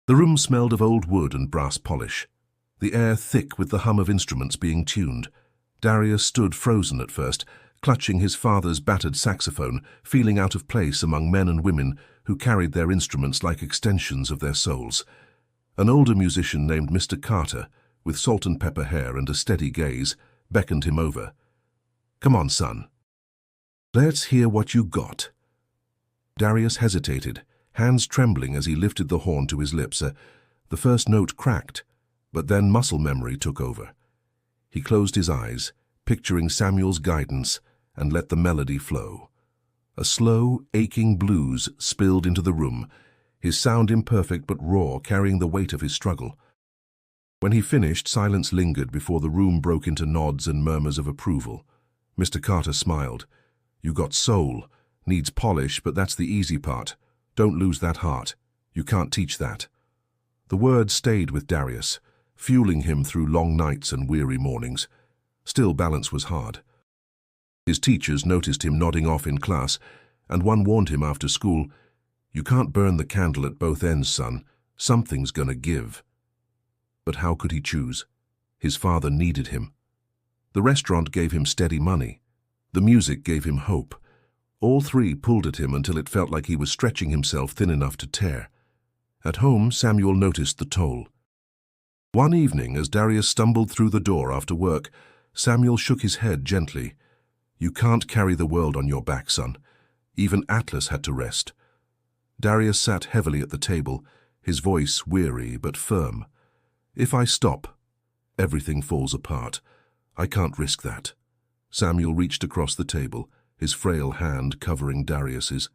[SPEAKER 1] The room smelled of old wood and brass polish, the air thick with the hum of instruments being tuned. Darius stood frozen at first, clutching his father's battered saxophone, feeling out of place among men and women who carried their instruments like extensions of their souls. An older musician named Mr. Carter, with salt and pepper hair and a steady gaze, beckoned him over. "Come on, son. Let's hear what you got." Darius hesitated, hands trembling as he lifted the horn to his lips. The first note cracked, but then muscle memory took over. He closed his eyes, picturing Samuel's guidance, and let the melody flow. A slow, aching blues spilled into the room, his sound imperfect but raw, carrying the weight of his struggle. When he finished, silence lingered before the room broke into nods and murmurs of approval. Mr. Carter smiled. "You got soul. Needs polish, but that's the easy part. Don't lose that heart. You can't teach that." The words stayed with Darius, fueling him through long nights and weary mornings. Still, balance was hard. His teachers noticed him nodding off in class, and one warned him after school, "You can't burn the candle at both ends, son. Something's gonna give." But how could he choose? His father needed him. The restaurant gave him steady money. The music gave him hope. All three pulled at him until it felt like he was stretching himself thin enough to tear. At home, Samuel noticed the toll. One evening, as Darius stumbled through the door after work, Samuel shook his head gently. "You can't carry the world on your back, son. Even Atlas had to rest." Darius sat heavily at the table, his voice weary but firm. "If I stop, everything falls apart. I can't risk that." Samuel reached across the table, his frail hand covering Darius's.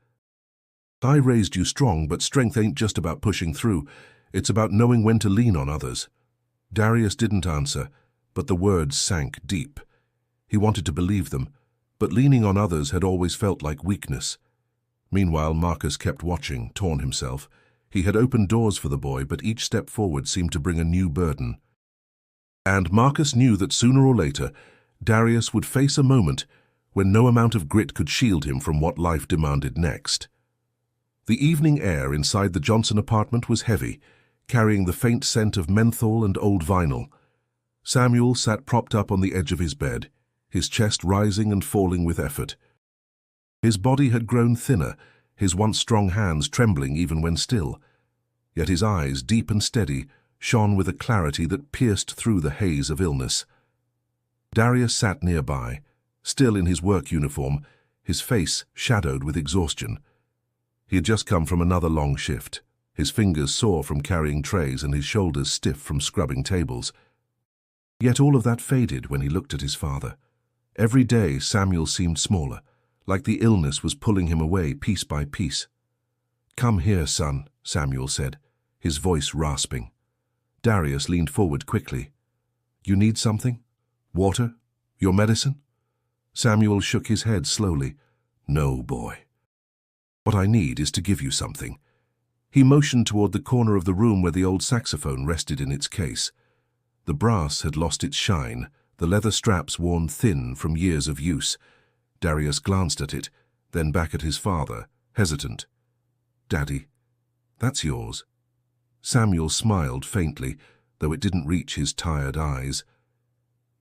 [SPEAKER 1] "I raised you strong, but strength ain't just about pushing through. It's about knowing when to lean on others." Darius didn't answer, but the words sank deep. He wanted to believe them, but leaning on others had always felt like weakness. Meanwhile, Marcus kept watching, torn himself. He had opened doors for the boy, but each step forward seemed to bring a new burden. And Marcus knew that sooner or later, Darius would face a moment when no amount of grit could shield him from what life demanded next. The evening air inside the Johnson apartment was heavy, carrying the faint scent of menthol and old vinyl. Samuel sat propped up on the edge of his bed, his chest rising and falling with effort. His body had grown thinner, his once strong hands trembling even when still. Yet his eyes, deep and steady, shone with a clarity that pierced through the haze of illness. Darius sat nearby, still in his work uniform, his face shadowed with exhaustion. He had just come from another long shift, his fingers sore from carrying trays and his shoulders stiff from scrubbing tables. Yet all of that faded when he looked at his father. Every day Samuel seemed smaller, like the illness was pulling him away piece by piece. "Come here, son," Samuel said, his voice rasping. Darius leaned forward quickly. "You need something? Water? Your medicine?" Samuel shook his head slowly. "No, boy. What I need is to give you something." He motioned toward the corner of the room where the old saxophone rested in its case. The brass had lost its shine, the leather straps worn thin from years of use. Darius glanced at it, then back at his father, hesitant. "Daddy, that's yours." Samuel smiled faintly, though it didn't reach his tired eyes.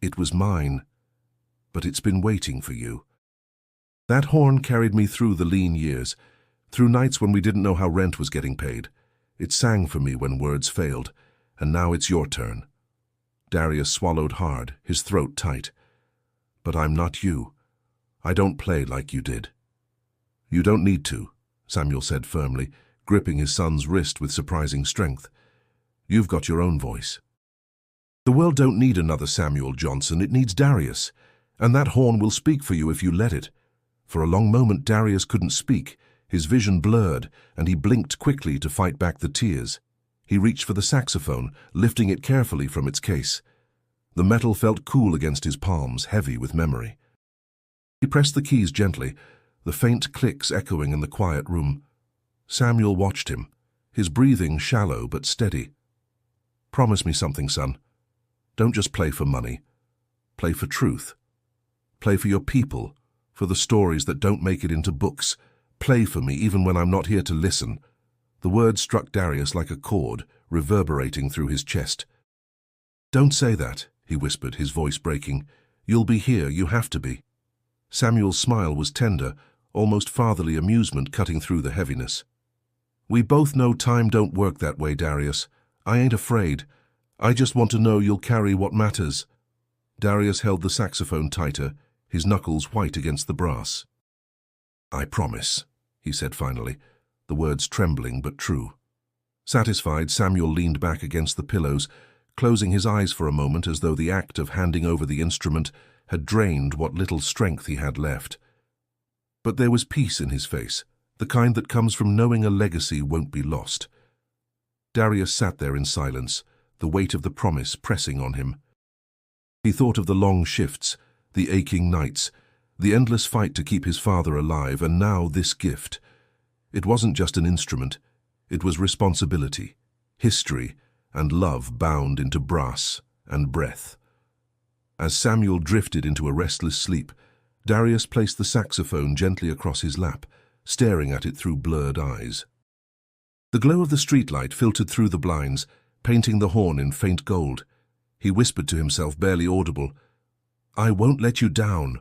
[SPEAKER 1] "It was mine, but it's been waiting for you." That horn carried me through the lean years, through nights when we didn't know how rent was getting paid. It sang for me when words failed, and now it's your turn. Darius swallowed hard, his throat tight. "But I'm not you. I don't play like you did." "You don't need to," Samuel said firmly, gripping his son's wrist with surprising strength. "You've got your own voice. The world don't need another Samuel Johnson, it needs Darius, and that horn will speak for you if you let it." For a long moment Darius couldn't speak, his vision blurred, and he blinked quickly to fight back the tears. He reached for the saxophone, lifting it carefully from its case. The metal felt cool against his palms, heavy with memory. He pressed the keys gently, the faint clicks echoing in the quiet room. Samuel watched him, his breathing shallow but steady. "Promise me something, son. Don't just play for money. Play for truth. Play for your people, For the stories that don't make it into books. Play for me even when I'm not here to listen." The words struck Darius like a chord, reverberating through his chest. "Don't say that," he whispered, his voice breaking. "You'll be here, you have to be." Samuel's smile was tender, almost fatherly amusement cutting through the heaviness. "We both know time don't work that way, Darius. I ain't afraid. I just want to know you'll carry what matters." Darius held the saxophone tighter, his knuckles white against the brass. "I promise," he said finally, the words trembling but true. Satisfied, Samuel leaned back against the pillows, closing his eyes for a moment as though the act of handing over the instrument had drained what little strength he had left. But there was peace in his face, the kind that comes from knowing a legacy won't be lost. Darius sat there in silence, the weight of the promise pressing on him. He thought of the long shifts, the aching nights, the endless fight to keep his father alive, and now this gift. It wasn't just an instrument, it was responsibility, history, and love bound into brass and breath. As Samuel drifted into a restless sleep, Darius placed the saxophone gently across his lap, staring at it through blurred eyes. The glow of the streetlight filtered through the blinds, painting the horn in faint gold. He whispered to himself, barely audible, "I won't let you down."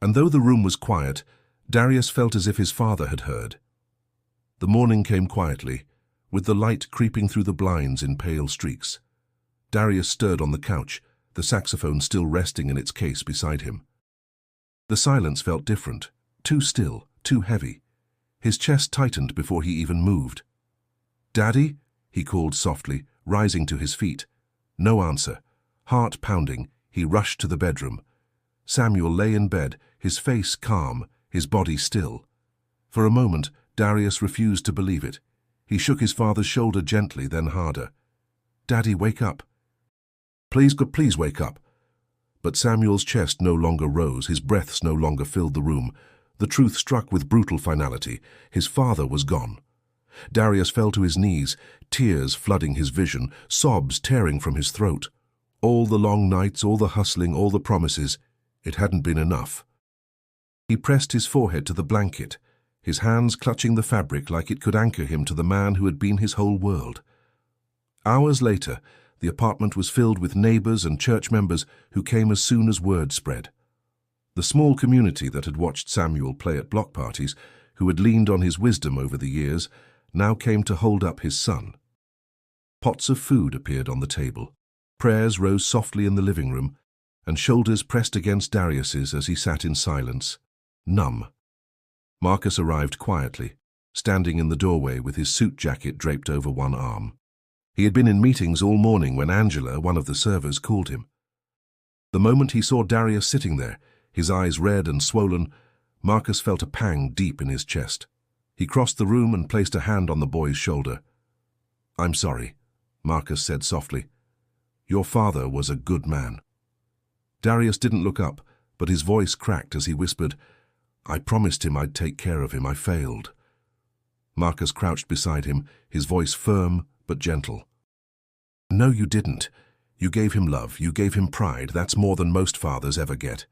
[SPEAKER 1] And though the room was quiet, Darius felt as if his father had heard. The morning came quietly, with the light creeping through the blinds in pale streaks. Darius stirred on the couch, the saxophone still resting in its case beside him. The silence felt different, too still, too heavy. His chest tightened before he even moved. "Daddy?" he called softly, rising to his feet. No answer. Heart pounding, he rushed to the bedroom. Samuel lay in bed, his face calm, his body still. For a moment, Darius refused to believe it. He shook his father's shoulder gently, then harder. "Daddy, wake up." Please wake up." But Samuel's chest no longer rose, his breaths no longer filled the room. The truth struck with brutal finality. His father was gone. Darius fell to his knees, tears flooding his vision, sobs tearing from his throat. All the long nights, all the hustling, all the promises, it hadn't been enough. He pressed his forehead to the blanket, his hands clutching the fabric like it could anchor him to the man who had been his whole world. Hours later, the apartment was filled with neighbors and church members who came as soon as word spread. The small community that had watched Samuel play at block parties, who had leaned on his wisdom over the years, now came to hold up his son. Pots of food appeared on the table. Prayers rose softly in the living room, and shoulders pressed against Darius's as he sat in silence, numb. Marcus arrived quietly, standing in the doorway with his suit jacket draped over one arm. He had been in meetings all morning when Angela, one of the servers, called him. The moment he saw Darius sitting there, his eyes red and swollen, Marcus felt a pang deep in his chest. He crossed the room and placed a hand on the boy's shoulder. "I'm sorry," Marcus said softly. "Your father was a good man." Darius didn't look up, but his voice cracked as he whispered, "I promised him I'd take care of him. I failed." Marcus crouched beside him, his voice firm but gentle. "No, you didn't. You gave him love, you gave him pride. That's more than most fathers ever get."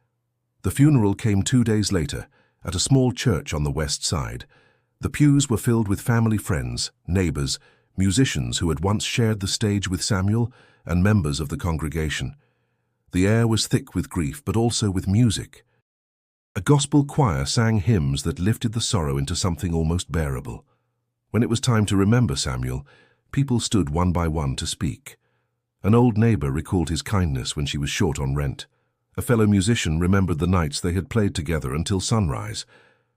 [SPEAKER 1] The funeral came 2 days later, at a small church on the west side. The pews were filled with family friends, neighbors, musicians who had once shared the stage with Samuel, and members of the congregation. The air was thick with grief, but also with music. A gospel choir sang hymns that lifted the sorrow into something almost bearable. When it was time to remember Samuel, people stood one by one to speak. An old neighbor recalled his kindness when she was short on rent. A fellow musician remembered the nights they had played together until sunrise.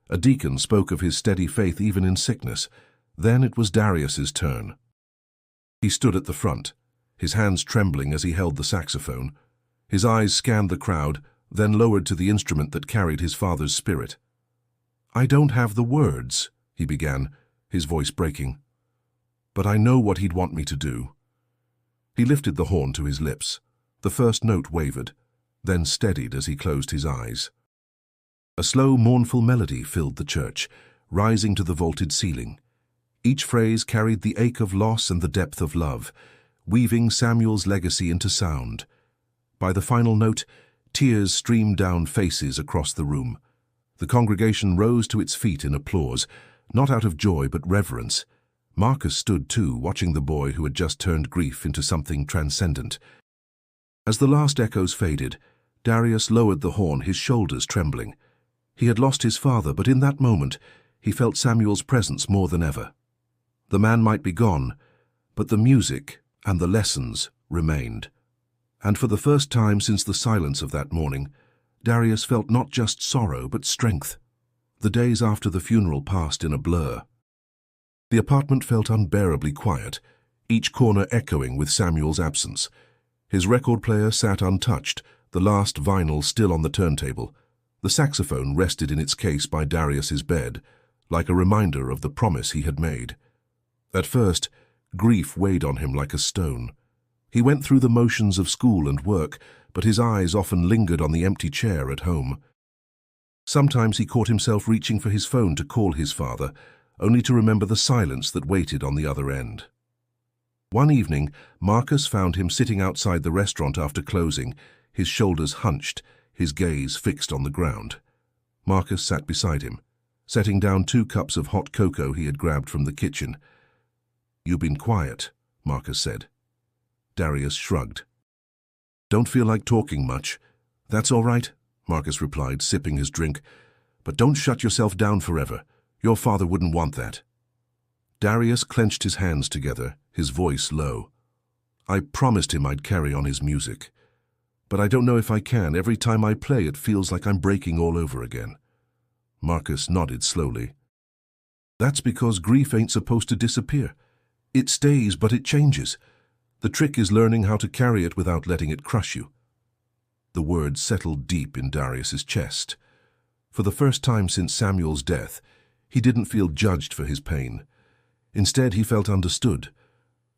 [SPEAKER 1] A deacon spoke of his steady faith even in sickness. Then it was Darius's turn. He stood at the front, his hands trembling as he held the saxophone. His eyes scanned the crowd, then lowered to the instrument that carried his father's spirit. "I don't have the words," he began, his voice breaking. "But I know what he'd want me to do." He lifted the horn to his lips. The first note wavered, then steadied as he closed his eyes. A slow, mournful melody filled the church, rising to the vaulted ceiling. Each phrase carried the ache of loss and the depth of love, weaving Samuel's legacy into sound. By the final note, tears streamed down faces across the room. The congregation rose to its feet in applause, not out of joy but reverence. Marcus stood too, watching the boy who had just turned grief into something transcendent. As the last echoes faded, Darius lowered the horn, his shoulders trembling. He had lost his father, but in that moment he felt Samuel's presence more than ever. The man might be gone, but the music and the lessons remained. And for the first time since the silence of that morning, Darius felt not just sorrow but strength. The days after the funeral passed in a blur. The apartment felt unbearably quiet, each corner echoing with Samuel's absence. His record player sat untouched, the last vinyl still on the turntable. The saxophone rested in its case by Darius's bed, like a reminder of the promise he had made. At first, grief weighed on him like a stone. He went through the motions of school and work, but his eyes often lingered on the empty chair at home. Sometimes he caught himself reaching for his phone to call his father, only to remember the silence that waited on the other end. One evening, Marcus found him sitting outside the restaurant after closing, his shoulders hunched, his gaze fixed on the ground. Marcus sat beside him, setting down 2 cups of hot cocoa he had grabbed from the kitchen. "You've been quiet," Marcus said. Darius shrugged. "Don't feel like talking much." "That's all right," Marcus replied, sipping his drink. "But don't shut yourself down forever. Your father wouldn't want that." Darius clenched his hands together, his voice low. "I promised him I'd carry on his music. But I don't know if I can. Every time I play, it feels like I'm breaking all over again." Marcus nodded slowly. "That's because grief ain't supposed to disappear. It stays, but it changes. The trick is learning how to carry it without letting it crush you." The words settled deep in Darius's chest. For the first time since Samuel's death, he didn't feel judged for his pain. Instead, he felt understood.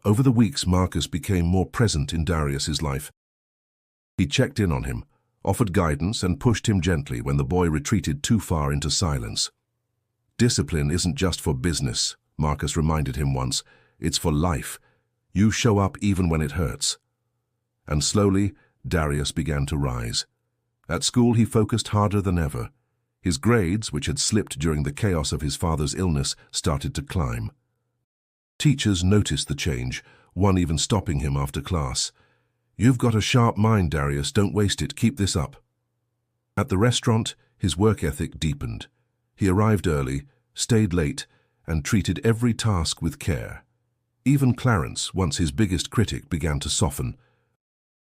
[SPEAKER 1] Over the weeks, Marcus became more present in Darius's life. He checked in on him, offered guidance, and pushed him gently when the boy retreated too far into silence. "Discipline isn't just for business," Marcus reminded him once. "It's for life. You show up even when it hurts." And slowly, Darius began to rise. At school, he focused harder than ever. His grades, which had slipped during the chaos of his father's illness, started to climb. Teachers noticed the change, one even stopping him after class. "You've got a sharp mind, Darius. Don't waste it. Keep this up." At the restaurant, his work ethic deepened. He arrived early, stayed late, and treated every task with care. Even Clarence, once his biggest critic, began to soften.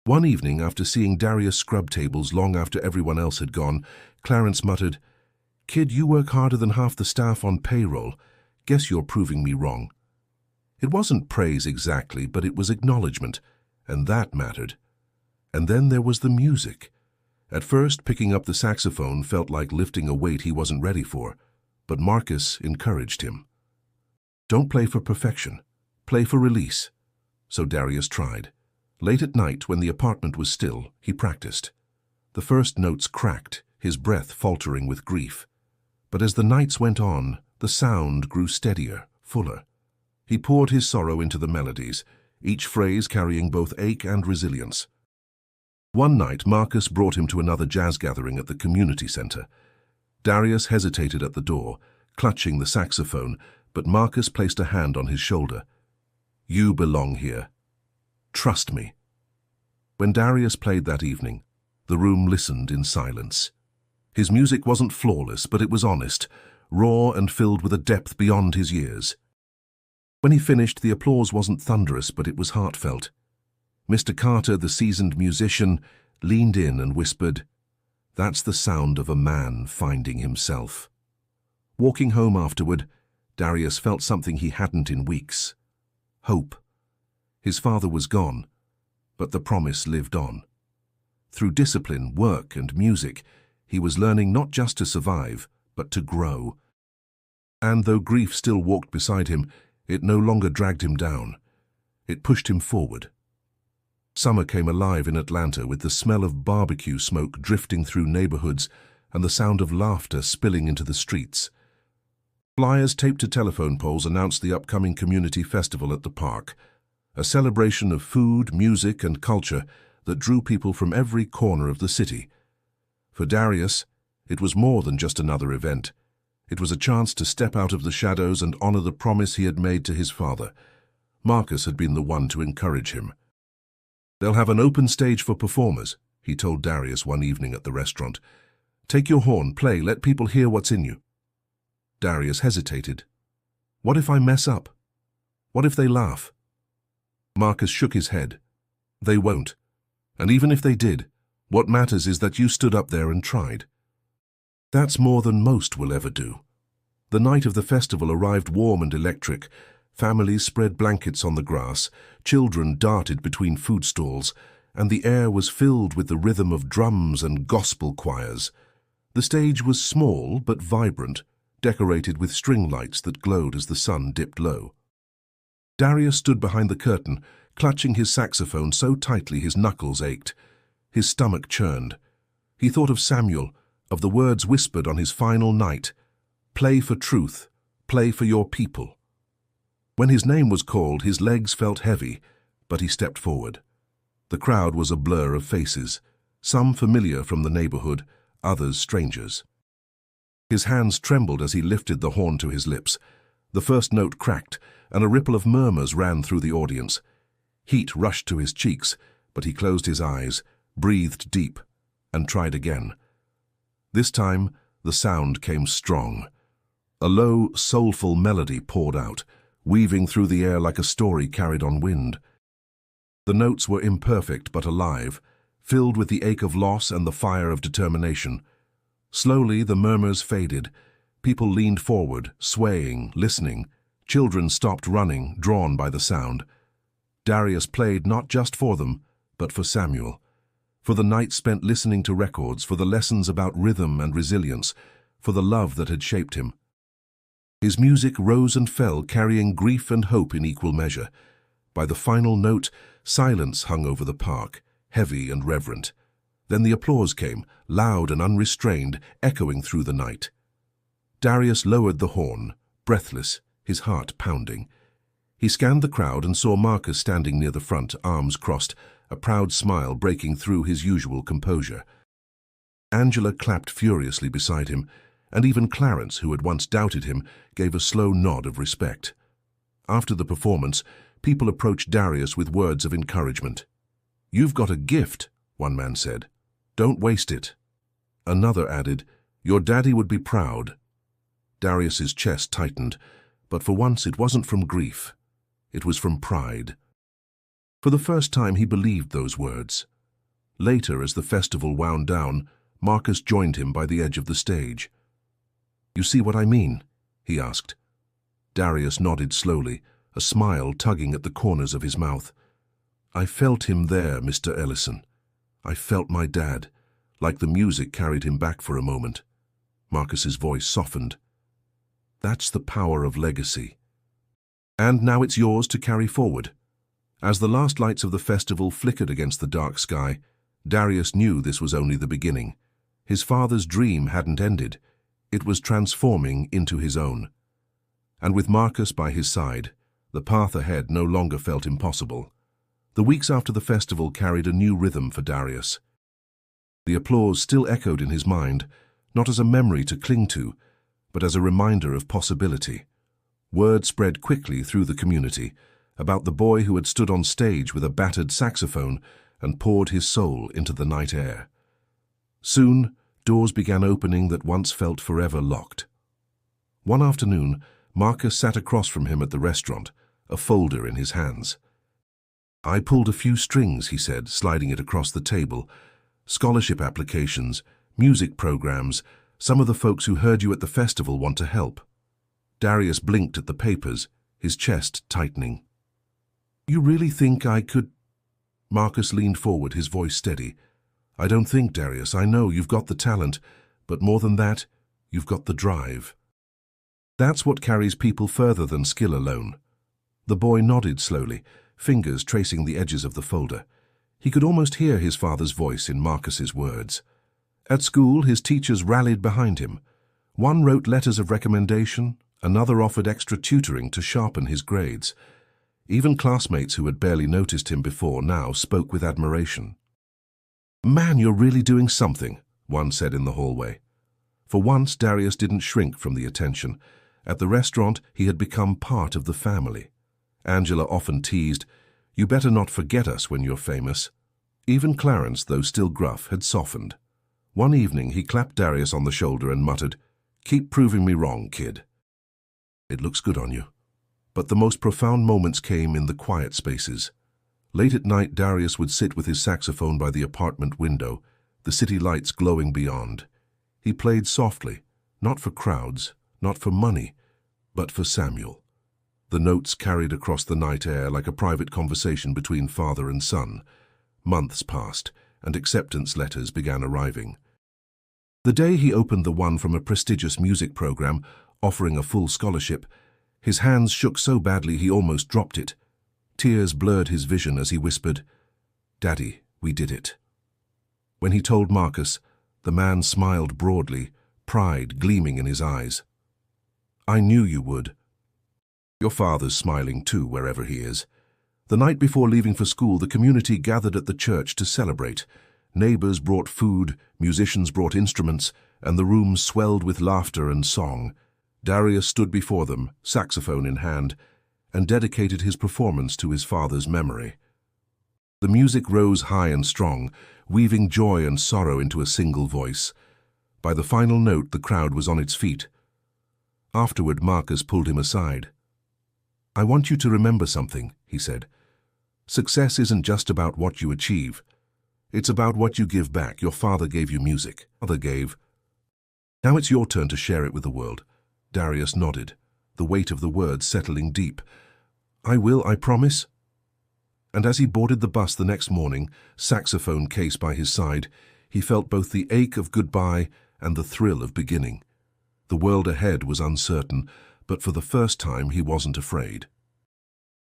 [SPEAKER 1] One evening, after seeing Darius scrub tables long after everyone else had gone, Clarence muttered, "Kid, you work harder than half the staff on payroll. Guess you're proving me wrong." It wasn't praise exactly, but it was acknowledgement, and that mattered. And then there was the music. At first, picking up the saxophone felt like lifting a weight he wasn't ready for, but Marcus encouraged him. "Don't play for perfection. Play for release." So Darius tried. Late at night, when the apartment was still, he practiced. The first notes cracked, his breath faltering with grief. But as the nights went on, the sound grew steadier, fuller. He poured his sorrow into the melodies, each phrase carrying both ache and resilience. One night, Marcus brought him to another jazz gathering at the community center. Darius hesitated at the door, clutching the saxophone, but Marcus placed a hand on his shoulder. "You belong here. Trust me." When Darius played that evening, the room listened in silence. His music wasn't flawless, but it was honest, raw and filled with a depth beyond his years. When he finished, the applause wasn't thunderous, but it was heartfelt. Mr. Carter, the seasoned musician, leaned in and whispered, "That's the sound of a man finding himself." Walking home afterward, Darius felt something he hadn't in weeks. Hope. His father was gone, but the promise lived on. Through discipline, work, and music, he was learning not just to survive, but to grow. And though grief still walked beside him, it no longer dragged him down. It pushed him forward. Summer came alive in Atlanta with the smell of barbecue smoke drifting through neighborhoods and the sound of laughter spilling into the streets. Flyers taped to telephone poles announced the upcoming community festival at the park, a celebration of food, music, and culture that drew people from every corner of the city. For Darius, It was more than just another event. It was a chance to step out of the shadows and honor the promise he had made to his father. Marcus had been the one to encourage him. "They'll have an open stage for performers," he told Darius one evening at the restaurant. "Take your horn, play, let people hear what's in you." Darius hesitated. "What if I mess up? What if they laugh?" Marcus shook his head. "They won't. And even if they did, what matters is that you stood up there and tried. That's more than most will ever do." The night of the festival arrived warm and electric. Families spread blankets on the grass, children darted between food stalls, and the air was filled with the rhythm of drums and gospel choirs. The stage was small but vibrant, decorated with string lights that glowed as the sun dipped low. Darius stood behind the curtain, clutching his saxophone so tightly his knuckles ached. His stomach churned. He thought of Samuel, of the words whispered on his final night, "Play for truth, play for your people." When his name was called, his legs felt heavy, but he stepped forward. The crowd was a blur of faces, some familiar from the neighborhood, others strangers. His hands trembled as he lifted the horn to his lips. The first note cracked, and a ripple of murmurs ran through the audience. Heat rushed to his cheeks, but he closed his eyes, breathed deep, and tried again. This time, the sound came strong. A low, soulful melody poured out, weaving through the air like a story carried on wind. The notes were imperfect but alive, filled with the ache of loss and the fire of determination. Slowly, the murmurs faded. People leaned forward, swaying, listening. Children stopped running, drawn by the sound. Darius played not just for them, but for Samuel. For the night spent listening to records, for the lessons about rhythm and resilience, for the love that had shaped him. His music rose and fell, carrying grief and hope in equal measure. By the final note, silence hung over the park, heavy and reverent. Then the applause came, loud and unrestrained, echoing through the night. Darius lowered the horn, breathless, his heart pounding. He scanned the crowd and saw Marcus standing near the front, arms crossed, a proud smile breaking through his usual composure. Angela clapped furiously beside him, and even Clarence, who had once doubted him, gave a slow nod of respect. After the performance, people approached Darius with words of encouragement. "You've got a gift," one man said. "Don't waste it." Another added, "Your daddy would be proud." Darius's chest tightened, but for once it wasn't from grief. It was from pride. For the first time he believed those words. Later, as the festival wound down, Marcus joined him by the edge of the stage. "You see what I mean?" he asked. Darius nodded slowly, a smile tugging at the corners of his mouth. "I felt him there, Mr. Ellison. I felt my dad, like the music carried him back for a moment." Marcus's voice softened. "That's the power of legacy. And now it's yours to carry forward." As the last lights of the festival flickered against the dark sky, Darius knew this was only the beginning. His father's dream hadn't ended. It was transforming into his own. And with Marcus by his side, the path ahead no longer felt impossible. The weeks after the festival carried a new rhythm for Darius. The applause still echoed in his mind, not as a memory to cling to, but as a reminder of possibility. Word spread quickly through the community about the boy who had stood on stage with a battered saxophone and poured his soul into the night air. Soon, doors began opening that once felt forever locked. One afternoon, Marcus sat across from him at the restaurant, a folder in his hands. "I pulled a few strings," he said, sliding it across the table. "Scholarship applications, music programs, some of the folks who heard you at the festival want to help." Darius blinked at the papers, his chest tightening. "You really think I could—" Marcus leaned forward, his voice steady. "I don't think, Darius. I know you've got the talent, but more than that, you've got the drive. That's what carries people further than skill alone." The boy nodded slowly, fingers tracing the edges of the folder. He could almost hear his father's voice in Marcus's words. At school, his teachers rallied behind him. One wrote letters of recommendation, another offered extra tutoring to sharpen his grades. Even classmates who had barely noticed him before now spoke with admiration. "Man, you're really doing something," one said in the hallway. For once, Darius didn't shrink from the attention. At the restaurant, he had become part of the family. Angela often teased, "You better not forget us when you're famous." Even Clarence, though still gruff, had softened. One evening, he clapped Darius on the shoulder and muttered, "Keep proving me wrong, kid. It looks good on you." But the most profound moments came in the quiet spaces. Late at night, Darius would sit with his saxophone by the apartment window, the city lights glowing beyond. He played softly, not for crowds, not for money, but for Samuel. The notes carried across the night air like a private conversation between father and son. Months passed, and acceptance letters began arriving. The day he opened the one from a prestigious music program offering a full scholarship, his hands shook so badly he almost dropped it. Tears blurred his vision as he whispered, "Daddy, we did it." When he told Marcus, the man smiled broadly, pride gleaming in his eyes. "I knew you would." Your father's smiling too, wherever he is. The night before leaving for school, the community gathered at the church to celebrate. Neighbors brought food, musicians brought instruments, and the room swelled with laughter and song. Darius stood before them, saxophone in hand, and dedicated his performance to his father's memory. The music rose high and strong, weaving joy and sorrow into a single voice. By the final note, the crowd was on its feet. Afterward, Marcus pulled him aside. "I want you to remember something," he said. "Success isn't just about what you achieve. It's about what you give back. Your father gave you music. Other gave. Now it's your turn to share it with the world." Darius nodded, the weight of the words settling deep. "I will, I promise." And as he boarded the bus the next morning, saxophone case by his side, he felt both the ache of goodbye and the thrill of beginning. The world ahead was uncertain, but for the first time he wasn't afraid.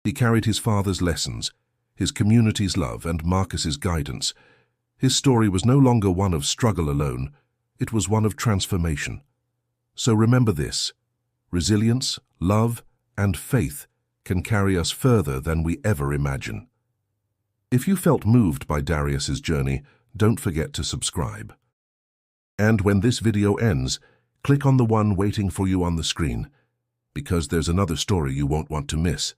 [SPEAKER 1] He carried his father's lessons, his community's love, and Marcus's guidance. His story was no longer one of struggle alone, it was one of transformation. So remember this: resilience, love, and faith can carry us further than we ever imagine. If you felt moved by Darius's journey, don't forget to subscribe. And when this video ends, click on the one waiting for you on the screen, because there's another story you won't want to miss.